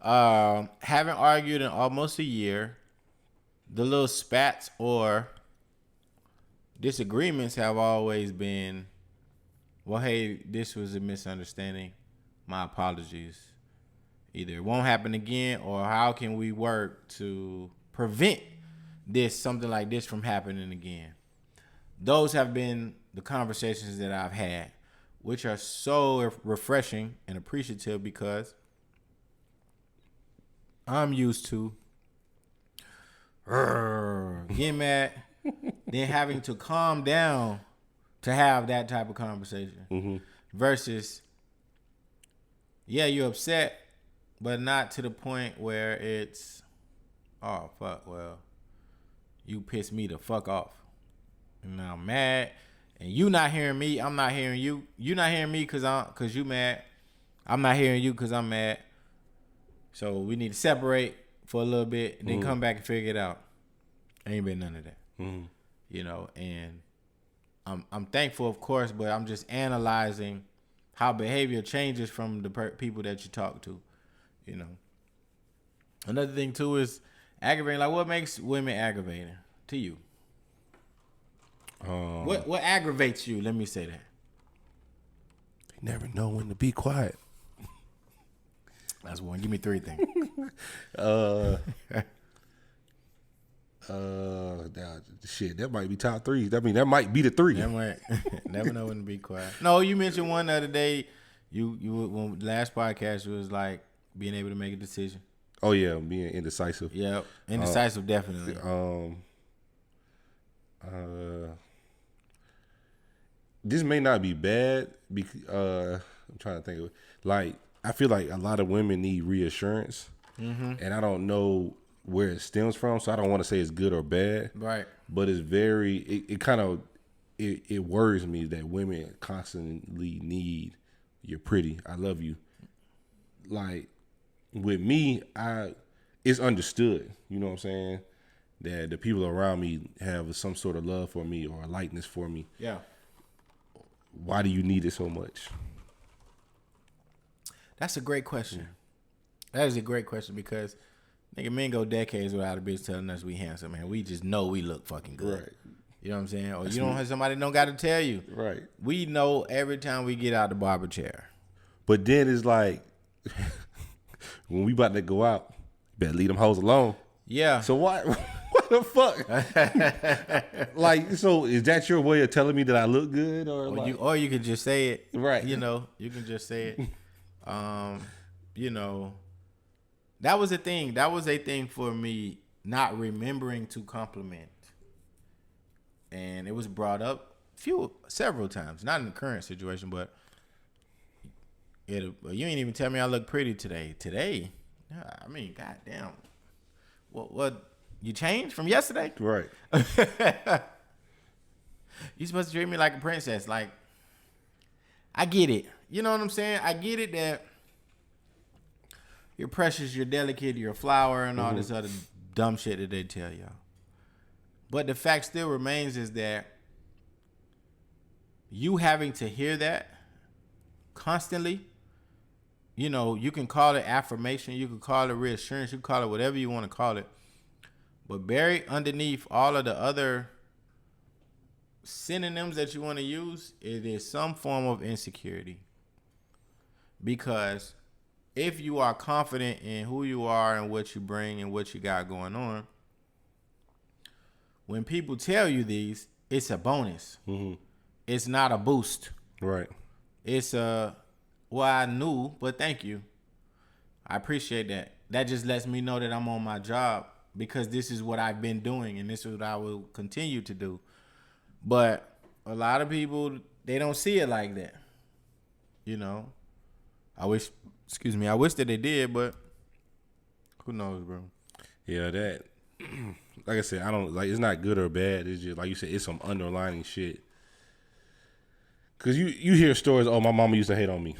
Haven't argued in almost a year. The little spats or disagreements have always been, well, hey, this was a misunderstanding. My apologies. Either it won't happen again, or how can we work to prevent something like this from happening again? Those have been the conversations that I've had, which are so refreshing and appreciative because I'm used to getting mad, then having to calm down to have that type of conversation. Versus, yeah, you're upset, but not to the point where it's, oh, fuck, well, you pissed me the fuck off. And I'm mad, and you not hearing me, I'm not hearing you. You not hearing me cause you mad. I'm not hearing you cause I'm mad. So we need to separate for a little bit and then come back and figure it out. Ain't been none of that. You know, and I'm thankful, of course, but I'm just analyzing how behavior changes from the people that you talk to. You know, another thing too is aggravating. Like, what makes women aggravating to you? What aggravates you? Let me say that. They never know when to be quiet. That's one. Give me three things. Shit, that might be top three. I mean, that might be the three. Never know when to be quiet. No, you mentioned one the other day. You when last podcast you was like being able to make a decision. Oh yeah, being indecisive. Yeah, indecisive definitely. This may not be bad because I'm trying to think of it. Like, I feel like a lot of women need reassurance, and I don't know where it stems from, so I don't want to say it's good or bad. Right. But it's very. It kind of it worries me that women constantly need "you're pretty, I love you." Like with me, it's understood. You know what I'm saying? That the people around me have some sort of love for me or a likeness for me. Yeah. Why do you need it so much? That's a great question. That is a great question because nigga, men go decades without a bitch telling us we handsome, man. We just know we look fucking good. Right. You know what I'm saying? Or you don't have somebody don't got to tell you. Right. We know every time we get out the barber chair. But then it's like when we about to go out, better leave them hoes alone. Yeah. So what the fuck? Like, so is that your way of telling me that I look good, or you could just say it, right? You know, you can just say it. You know, that was a thing. That was a thing for me, not remembering to compliment, and it was brought up several times. Not in the current situation, but you ain't even tell me I look pretty today. Today, I mean, goddamn. What you changed from yesterday? Right. You supposed to treat me like a princess. Like, I get it. You know what I'm saying? I get it that you're precious, you're delicate, you're a flower, and all this other dumb shit that they tell y'all. But the fact still remains is that you having to hear that constantly, you know, you can call it affirmation, you can call it reassurance, you can call it whatever you want to call it. But buried underneath all of the other synonyms that you want to use, it is some form of insecurity. Because if you are confident in who you are and what you bring and what you got going on, when people tell you these, it's a bonus. Mm-hmm. It's not a boost. Right. It's well, I knew, but thank you. I appreciate that. That just lets me know that I'm on my job because this is what I've been doing and this is what I will continue to do. But a lot of people, they don't see it like that. You know, I wish that they did, but who knows, bro? Yeah, that, like I said, I don't, like, it's not good or bad. It's just, like you said, it's some underlining shit. Because you hear stories, oh, my mama used to hate on me.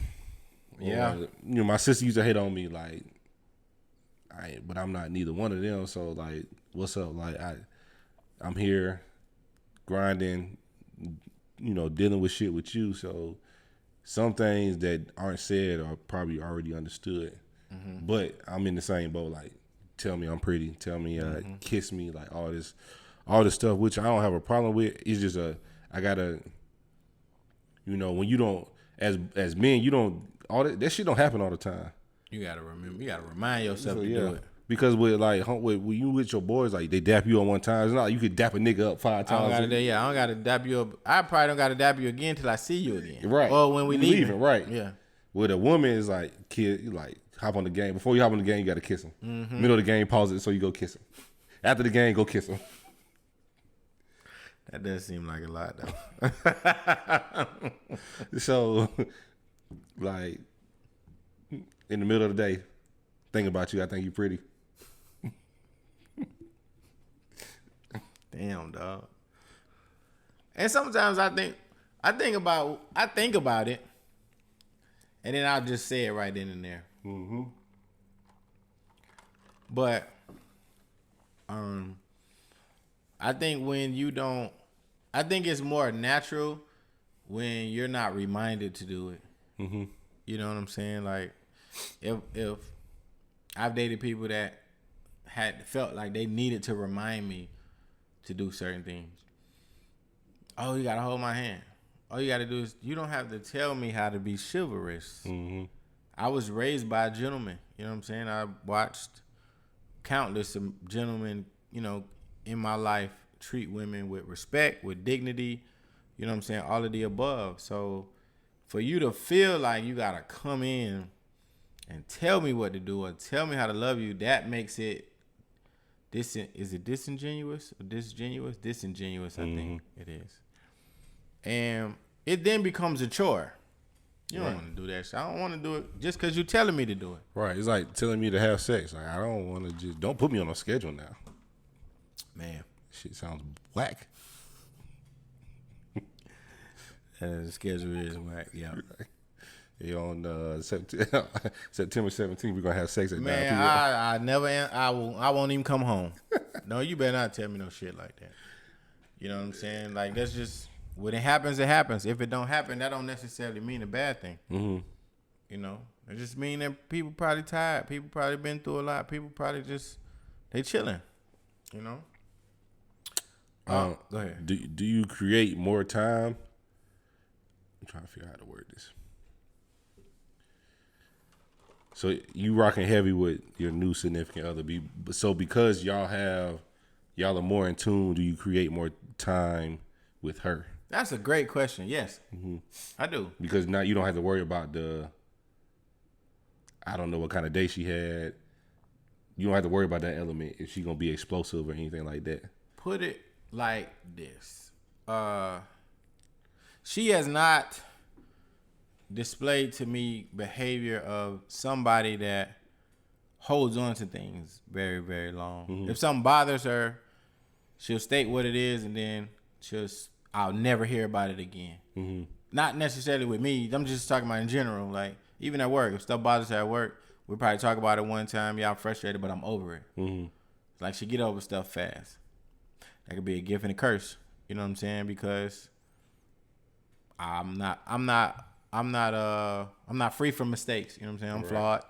Yeah. Or, my sister used to hate on me, like, but I'm not neither one of them, so, like, what's up? Like, I'm here grinding, dealing with shit with you, so some things that aren't said are probably already understood. Mm-hmm. But I'm in the same boat, like, tell me I'm pretty, tell me, kiss me, like, all this stuff, which I don't have a problem with. It's just I gotta, when you don't, as men, you don't, all that shit don't happen all the time. You gotta remember. You gotta remind yourself to do it. Because with when you with your boys, like, they dap you on one time. It's not like you could dap a nigga up 5 times. I don't gotta dap you up. I probably don't gotta dap you again till I see you again. Right. Or when we leaving. Right. Yeah. With a woman, is like, kid, you like hop on the game. Before you hop on the game, you gotta kiss him. Mm-hmm. Middle of the game, pause it so you go kiss him. After the game, go kiss him. That does seem like a lot, though. So, like, in the middle of the day, think about you. I think you pretty. Damn, dog. And sometimes I think about it, and then I'll just say it right then and there. Mm-hmm. But, I think I think it's more natural when you're not reminded to do it. Mm-hmm. You know what I'm saying? Like, if I've dated people that had felt like they needed to remind me to do certain things. Oh, you gotta hold my hand. All you gotta do is, you don't have to tell me how to be chivalrous. Mm-hmm. I was raised by a gentleman. You know what I'm saying? I watched countless gentlemen, in my life treat women with respect, with dignity. You know what I'm saying? All of the above. So for you to feel like you gotta come in and tell me what to do or tell me how to love you, that makes it is it disingenuous or disgenuous? Disingenuous, I think it is. And it then becomes a chore. You don't want to do that shit. I don't want to do it just because you're telling me to do it. Right. It's like telling me to have sex. Like, I don't want to don't put me on a schedule now. Man. Shit sounds whack. The schedule is whack, yeah. On September 17th, we're gonna have sex at 9 p.m. I won't even come home. No, you better not tell me no shit like that. You know what I'm saying? Like, that's just, when it happens, it happens. If it don't happen, that don't necessarily mean a bad thing. Mm-hmm. It just mean that people probably tired. People probably been through a lot. People probably just, they chilling. Go ahead. Do you create more time? I'm trying to figure out how to word this. So you rocking heavy with your new significant other. So because y'all are more in tune, do you create more time with her? That's a great question. Yes, I do. Because now you don't have to worry about I don't know what kind of day she had. You don't have to worry about that element if she gonna be explosive or anything like that. Put it like this. She has not displayed to me behavior of somebody that holds on to things very, very long. Mm-hmm. If something bothers her, she'll state what it is, and then I'll never hear about it again. Mm-hmm. Not necessarily with me. I'm just talking about in general. Like, even at work, if stuff bothers her at work, we probably talk about it one time. Yeah, I'm frustrated, but I'm over it. Mm-hmm. Like, she get over stuff fast. That could be a gift and a curse. You know what I'm saying? Because I'm not free from mistakes. You know what I'm saying? I'm flawed.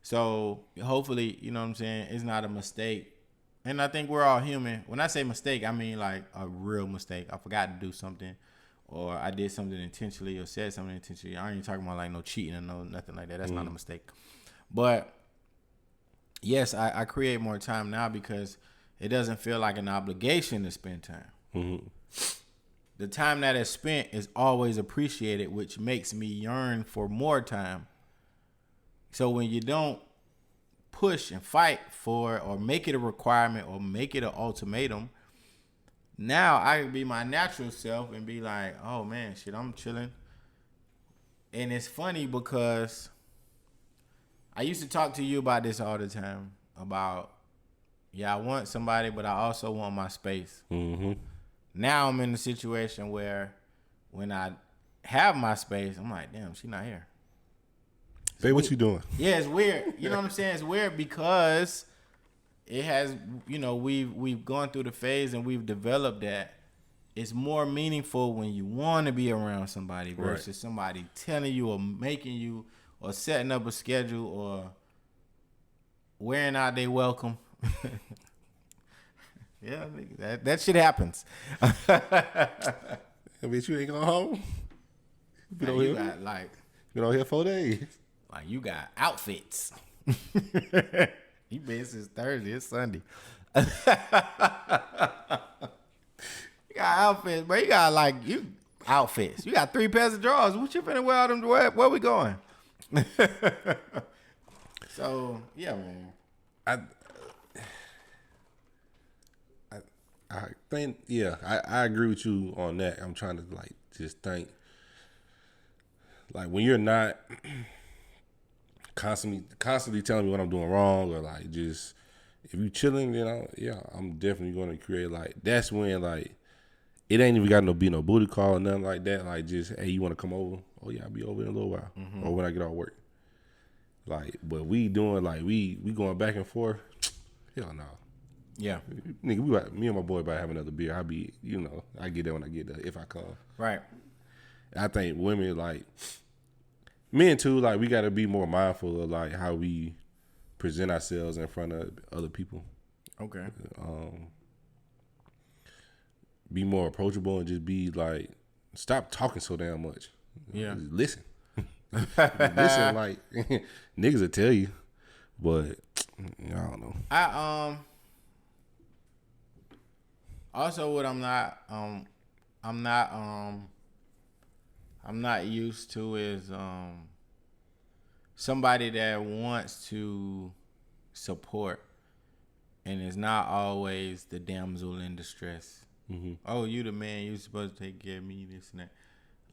So hopefully, you know what I'm saying, it's not a mistake And I think we're all human. When I say mistake, I mean like a real mistake. I forgot to do something, or I did something intentionally, or said something intentionally. I ain't even talking about like no cheating or no nothing like that. That's not a mistake. But yes, I create more time now because it doesn't feel like an obligation to spend time. Mm-hmm. The time that is spent is always appreciated, which makes me yearn for more time. So when you don't push and fight for, or make it a requirement, or make it an ultimatum, now I can be my natural self and be like, oh man, shit, I'm chilling. And it's funny because I used to talk to you about this all the time, about, yeah, I want somebody, but I also want my space. Mm-hmm. Now I'm in a situation where when I have my space, I'm like, damn, she not here. Babe, what you doing? Yeah, it's weird. You know what I'm saying? It's weird because it has, we've gone through the phase and we've developed that it's more meaningful when you want to be around somebody versus somebody telling you or making you or setting up a schedule or wearing out their welcome. Yeah, that shit happens. I bet you ain't going home. Been on here 4 days. Like you got outfits. You been since Thursday. It's Sunday. You got outfits, but you got outfits. You got 3 pairs of drawers. What you finna wear all them? Where we going? So yeah, man. I think I agree with you on that. I'm trying to just think when you're not constantly telling me what I'm doing wrong, or just if you chilling, then I'm definitely going to create that's when it ain't even got no booty call or nothing like that. Just, hey, you want to come over? Oh yeah, I'll be over in a little while, or when I get off work. But we doing we going back and forth. Hell no. Yeah, nigga, me and my boy about to have another beer. I be, I get there when I get there if I come. Right. I think women men too. We got to be more mindful of how we present ourselves in front of other people. Okay. Be more approachable and just be stop talking so damn much. Yeah. Just listen. Listen, niggas will tell you, but I don't know. Also, what I'm not used to is somebody that wants to support and is not always the damsel in distress. Mm-hmm. Oh, you the man, you supposed to take care of me, this and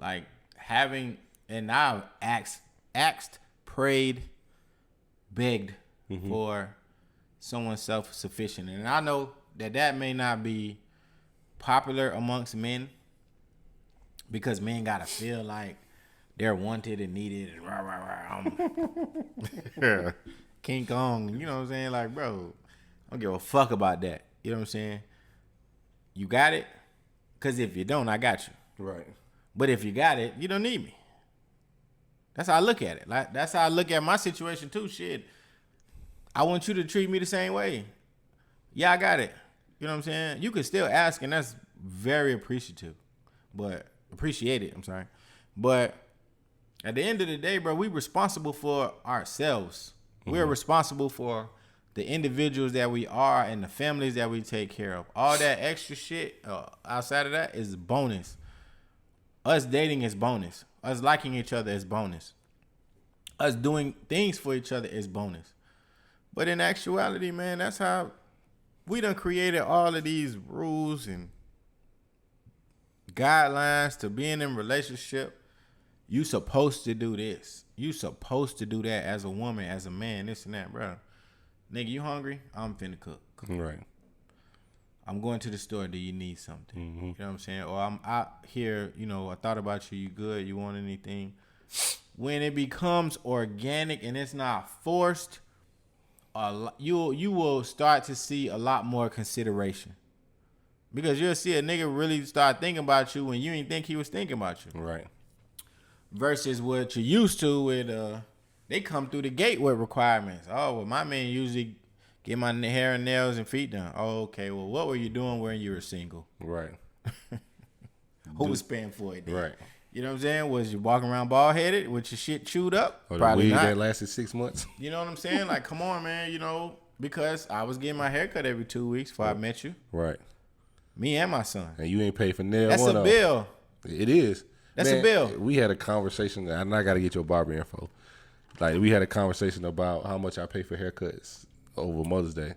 that. Having, and I've asked, prayed, begged for someone self-sufficient. And I know that may not be popular amongst men because men gotta feel like they're wanted and needed and rah rah rah. King Kong, you know what I'm saying? Bro, I don't give a fuck about that. You know what I'm saying? You got it? Because if you don't, I got you. Right. But if you got it, you don't need me. That's how I look at it. That's how I look at my situation too. Shit, I want you to treat me the same way. Yeah, I got it. You know what I'm saying? You can still ask, and that's very appreciated. But at the end of the day, bro, we responsible for ourselves. Mm-hmm. We're responsible for the individuals that we are and the families that we take care of. All that extra shit outside of that is bonus. Us dating is bonus. Us liking each other is bonus. Us doing things for each other is bonus. But in actuality, man, that's how we done created all of these rules and guidelines to being in a relationship. You supposed to do this. You supposed to do that as a woman, as a man, this and that, bro. Nigga, you hungry? I'm finna cook. Right. I'm going to the store. Do you need something? Mm-hmm. You know what I'm saying? Or I'm out here, I thought about you. You good? You want anything? When it becomes organic and it's not forced, you will start to see a lot more consideration. Because you'll see a nigga really start thinking about you when you didn't think he was thinking about you. Right. Versus what you're used to with, they come through the gate with requirements. Oh, well, my man usually Get my hair and nails and feet done. Oh, okay. Well, what were you doing when you were single? Right. Who was paying for it then? Right. You know what I'm saying? Was you walking around bald headed with your shit chewed up? Or the Probably wig not. that lasted 6 months. You know what I'm saying? Like, come on, man. You know, because I was getting my hair cut every 2 weeks before I met you. Right. Me and my son. And you ain't paid for nail. That's a bill. It is. That's a bill. We had a conversation, and I got to get your barber info. Like, we had a conversation about how much I pay for haircuts over Mother's Day.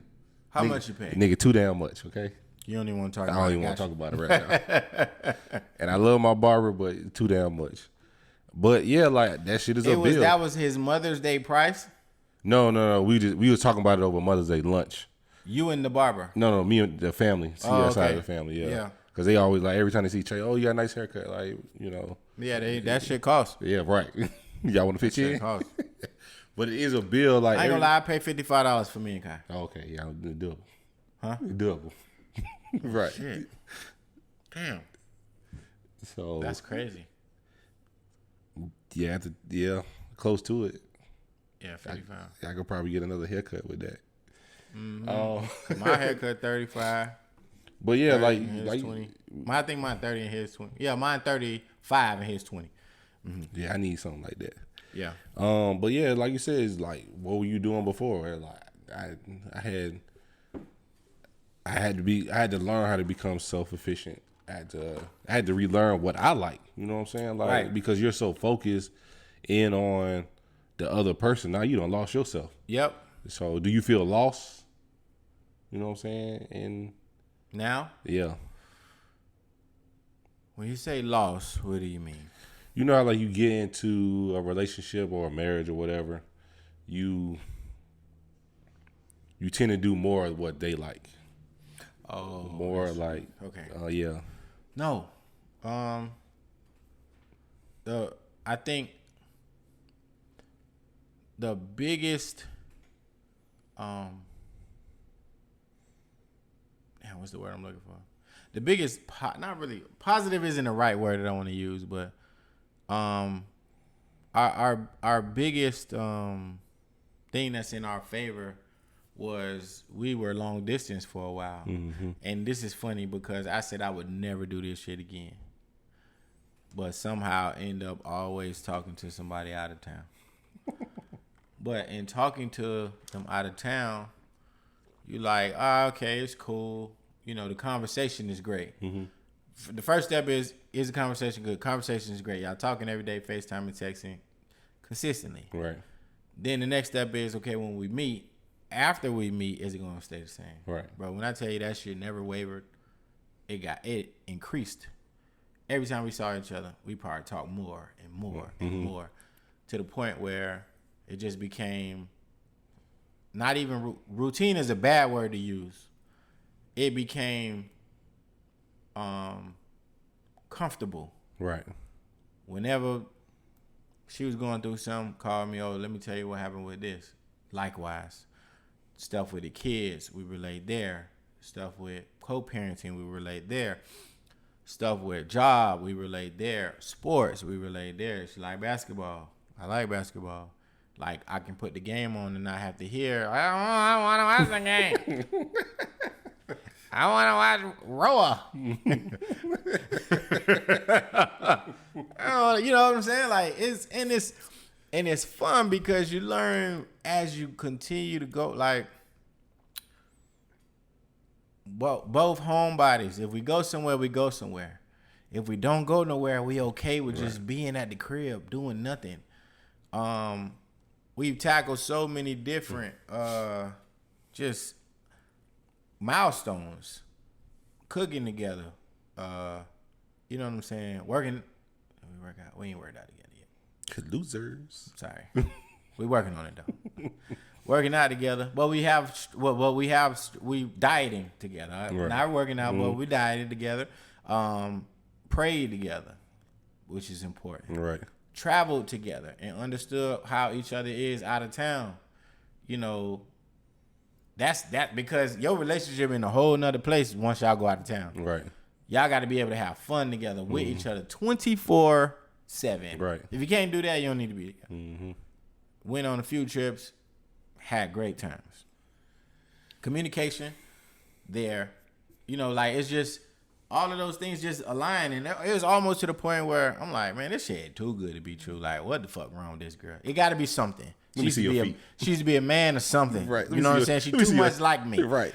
How much you pay? Nigga, too damn much, okay? You don't even want to talk about it. I don't even want to talk about it right now. And I love my barber, but too damn much. But yeah, like that shit is a bill. That was his Mother's Day price? No. We was talking about it over Mother's Day lunch. You and the barber? No, me and the family. See that side of the family, yeah. Because they always like every time they see Trey, oh, you got a nice haircut, like, you know. Yeah, that shit costs. Yeah, right. Y'all want to fit you in? Costs. But it is a bill. Like I ain't gonna lie, I pay $55 for me and Kai. Okay, yeah, double. Huh? Double. Right. Shit. Damn. So that's crazy. Yeah, close to it. Yeah, 55. I could probably get another haircut with that. Mm-hmm. My haircut 35. But yeah, like 20. I think mine 30 and his 20. Yeah, mine 35 and his 20. Mm-hmm. Yeah, I need something like that. Yeah. But yeah, like you said, it's like, what were you doing before? Like I had to learn how to become self-efficient. I had to relearn what I like. You know what I'm saying? Like, right. Because you're so focused in on the other person, now you done lost yourself. Yep. So do you feel lost? You know what I'm saying? And now? Yeah. When you say lost, what do you mean? You know how like you get into a relationship or a marriage or whatever, you tend to do more of what they like. Oh. More like okay. Yeah. No. I think the biggest what's the word I'm looking for? The biggest not really positive isn't the right word that I want to use, but our biggest thing that's in our favor was we were long distance for a while. Mm-hmm. And this is funny because I said I would never do this shit again. But somehow end up always talking to somebody out of town. But in talking to them out of town, you like, okay, it's cool. You know, the conversation is great. Mm-hmm. The first step is the conversation good? Conversation is great. Y'all talking every day, FaceTime and texting consistently. Right. Then the next step is, okay, when we meet, after we meet, is it going to stay the same? Right. Bro, when I tell you that shit never wavered, it increased. Every time we saw each other, we probably talked more and more and more, to the point where it just became not even routine is a bad word to use. It became comfortable. Right. Whenever she was going through something, called me, let me tell you what happened with this. Likewise. Stuff with the kids, we relate there. Stuff with co-parenting, we relate there. Stuff with job, we relate there. Sports, we relate there. She like basketball. I like basketball. Like, I can put the game on and not have to hear, I want to watch the game. I want to watch Roa. You know what I'm saying? Like, it's fun because you learn as you continue to go. Like, both homebodies. If we go somewhere, we go somewhere. If we don't go nowhere, we okay with just being at the crib doing nothing. We've tackled so many different just milestones. Cooking together. You know what I'm saying? Working. We ain't worked out together yet. Losers. Sorry. We working on it though. Working out together, but we dieting together. Right? Not working out, but we dieted together. Prayed together, which is important. Right. Traveled together and understood how each other is out of town. You know, that's because your relationship in a whole nother place once y'all go out of town. Right. Y'all got to be able to have fun together with each other 24/7. Right. If you can't do that, you don't need to be together. Went on a few trips, had great times. communication there. You know, like it's just all of those things just align, and it was almost to the point where I'm like, man, this shit too good to be true. Like, what the fuck wrong with this girl? It got to be something. She used to be a man or something. Right. You know what I'm saying? She too much like me. Right.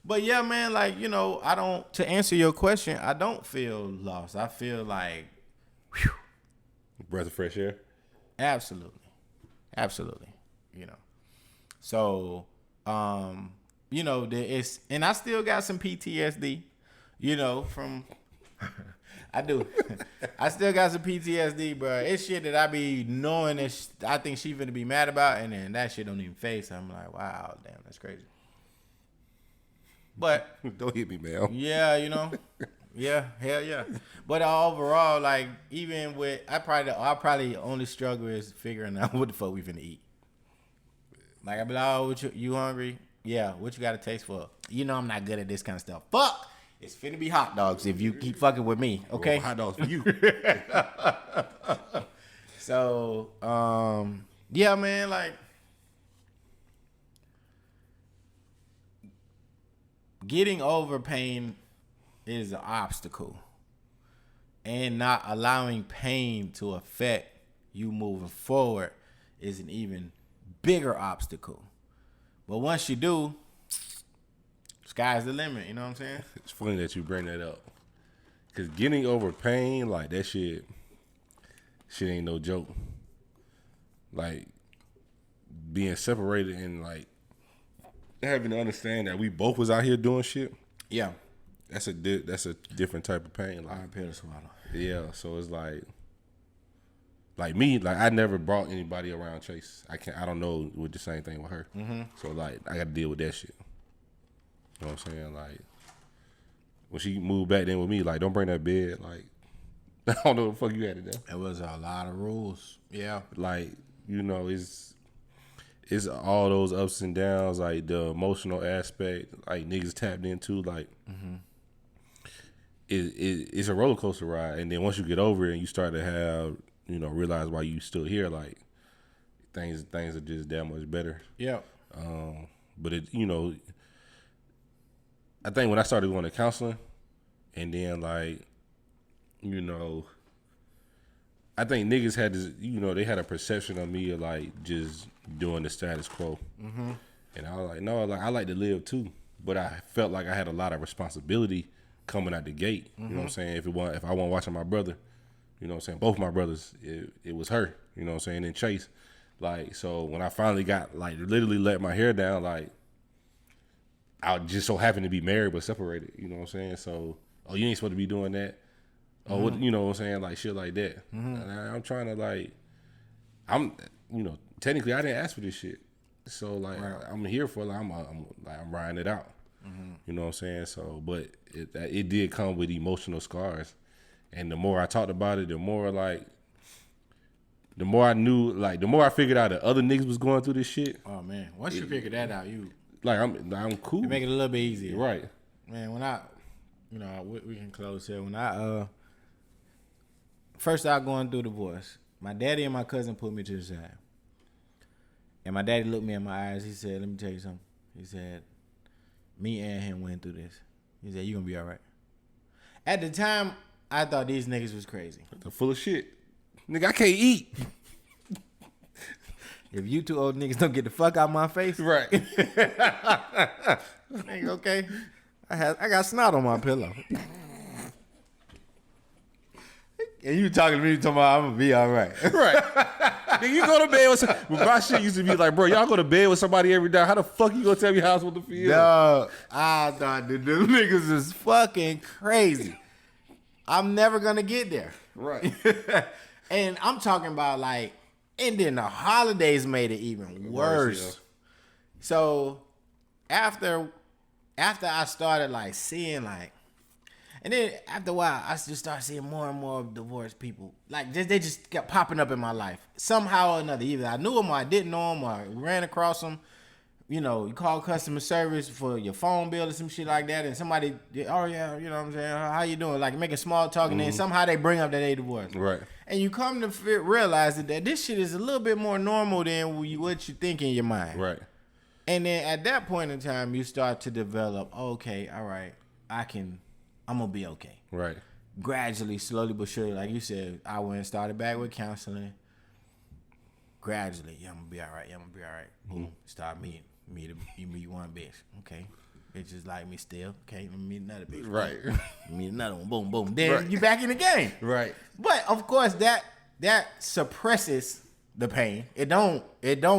But yeah, man, like, you know, to answer your question, I don't feel lost. I feel like, whew. Breath of fresh air. Absolutely. You know. So, you know, and I still got some PTSD, you know, from, I do. I still got some PTSD, bro. It's shit that I be knowing that I think she finna be mad about, and then that shit don't even face. I'm like, wow, damn, that's crazy. But don't hit me, man. Yeah, you know. Yeah, hell yeah. But overall, like, even with, I probably only struggle is figuring out what the fuck we finna eat. Like, I be like, oh, you hungry? Yeah, what you got a taste for? You know I'm not good at this kind of stuff. Fuck! It's finna be hot dogs if you keep fucking with me, okay? Well, hot dogs for you. So, yeah, man, like, getting over pain is an obstacle, and not allowing pain to affect you moving forward is an even bigger obstacle. But once you do, sky's the limit. You know what I'm saying? It's funny that you bring that up, because getting over pain, like, that shit ain't no joke. Like, being separated and, like, having to understand that we both was out here doing shit. Yeah. That's a different type of pain. Like, Hard pill to swallow. Yeah, so it's like me, like, I never brought anybody around Chase. I don't know with the same thing with her. Mm-hmm. So, like, I got to deal with that shit. You know what I'm saying? Like, when she moved back in with me, like, don't bring that bed. Like, I don't know what the fuck you had to do. It was a lot of rules. Yeah. Like, you know, it's all those ups and downs, like the emotional aspect, like niggas tapped into, like, it's a roller coaster ride. And then once you get over it and you start to have, you know, realize why you still here, like, things are just that much better. Yeah. But it, you know, I think when I started going to counseling, and then, like, you know, I think niggas had this, you know, they had a perception of me of, like, just doing the status quo. Mm-hmm. And I was like, no, like, I like to live too. But I felt like I had a lot of responsibility coming out the gate. Mm-hmm. You know what I'm saying? If I wasn't watching my brother, you know what I'm saying? Both my brothers, it was her, you know what I'm saying? And Chase. Like, so when I finally got, like, literally let my hair down, like, I just so happened to be married but separated, you know what I'm saying? So, oh, you ain't supposed to be doing that. Oh, what, you know what I'm saying? Like, shit like that. Mm-hmm. And I'm trying to, like, you know, technically I didn't ask for this shit. So, like, right. I'm here for, like, I'm riding it out. Mm-hmm. You know what I'm saying? So, but it did come with emotional scars. And the more I talked about it, the more, like, the more I knew, like, the more I figured out that other niggas was going through this shit. Oh, man. Once you figure that out, you... Like, I'm cool. You make it a little bit easier. Right. Man, when I... You know, we can close here. When I... First out going through divorce, my daddy and my cousin put me to the side. And my daddy looked me in my eyes. He said, let me tell you something. He said, me and him went through this. He said, you gonna be all right. At the time, I thought these niggas was crazy. They're full of shit. Nigga, I can't eat. If you two old niggas don't get the fuck out my face. Right. Nigga, okay. I got snot on my pillow. And you talking to me, talking about I'm gonna be all right. Right. Nigga, you go to bed with somebody. My shit used to be like, bro, y'all go to bed with somebody every day. How the fuck you gonna tell me how I'm supposed to feel? No, I thought them niggas is fucking crazy. I'm never gonna get there. Right. And I'm talking about, like, and then the holidays made it even worse. Yeah. So after I started, like, seeing, like, and then after a while, I just started seeing more and more divorced people. Like, they just kept popping up in my life. Somehow or another. Either I knew them or I didn't know them or I ran across them. You know, you call customer service for your phone bill or some shit like that, and somebody, oh, yeah, you know what I'm saying, how you doing? Like, making small talk, and then somehow they bring up that they divorced. Right. And you come to realize that this shit is a little bit more normal than what you think in your mind. Right. And then at that point in time, you start to develop, okay, all right, I'm going to be okay. Right. Gradually, slowly but surely, like you said, I went and started back with counseling. Gradually, I'm going to be all right. Boom. Start meeting. You meet one bitch. Okay. Bitches like me still. Okay. Let me meet another bitch. Right. Meet another one. Boom, boom. Then you back in the game. Right. But, of course, that suppresses the pain. It don't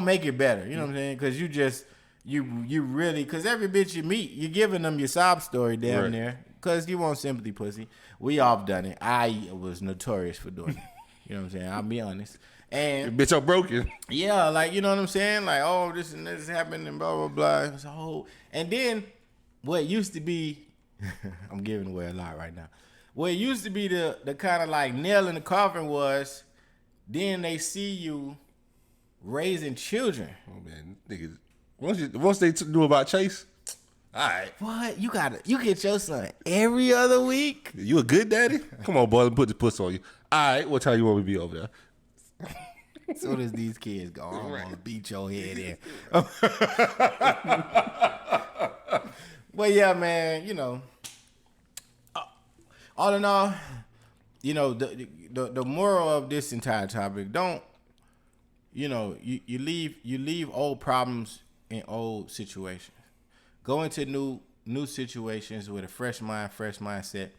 make it better. You know what I'm saying? Because you really, because every bitch you meet, you're giving them your sob story down there because you want sympathy, pussy. We all done it. I was notorious for doing it. You know what I'm saying? I'll be honest. And bitch, I'm broken. Yeah, like, you know what I'm saying? Like, oh, this and this happened and blah, blah, blah. It's a whole, and then what used to be, I'm giving away a lot right now. What used to be the kind of like nail in the coffin was, then they see you raising children. Oh, man, niggas. Once they knew about Chase, all right. What? You get your son every other week? You a good daddy? Come on, boy, let me put the puss on you. All right, what time you want me to be over there? As soon as these kids go, I'm gonna beat your head in. But yeah, man, you know, all in all, you know, the moral of this entire topic, don't, you know, you leave old problems in old situations. Go into new situations with a fresh mind, fresh mindset.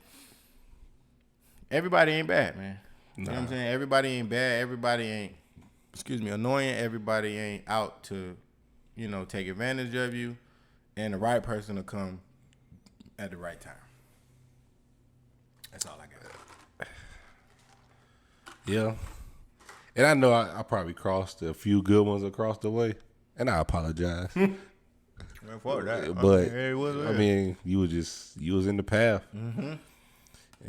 Everybody ain't bad, man. You know what I'm saying? Everybody ain't bad. Everybody ain't, annoying. Everybody ain't out to, you know, take advantage of you. And the right person will come at the right time. That's all I got. Yeah. And I know I probably crossed a few good ones across the way. And I apologize. For that. But, I mean, you was in the path. Mm-hmm.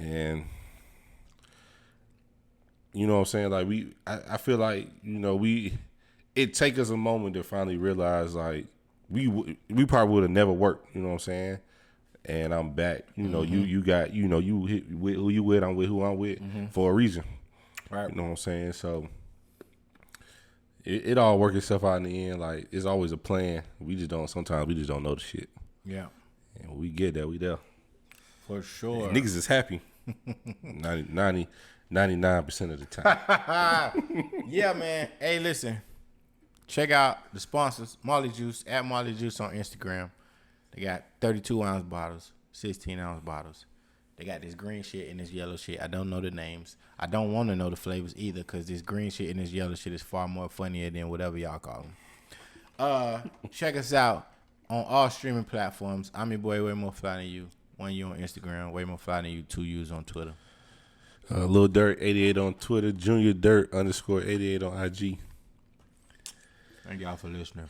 And, you know what I'm saying? Like, I feel like, you know, it take us a moment to finally realize, like, we probably would have never worked, you know what I'm saying? And I'm back. You know, you got, you know, you hit with who you with, I'm with who I'm with for a reason. Right. You know what I'm saying? So it all work itself out in the end. Like, it's always a plan. Sometimes we just don't know the shit. Yeah. And when we get there, we there. For sure. And niggas is happy. 99% of the time. Yeah, man. Hey, listen. Check out the sponsors, Molly Juice, at Molly Juice on Instagram. They got 32-ounce bottles, 16-ounce bottles. They got this green shit and this yellow shit. I don't know the names. I don't want to know the flavors either because this green shit and this yellow shit is far more funnier than whatever y'all call them. Check us out on all streaming platforms. I'm your boy, Way More Fly Than You. 1 U on Instagram, Way More Fly Than You, 2 U's on Twitter. Lil Dirt 88 on Twitter, Junior Dirt _88 on IG. Thank y'all for listening.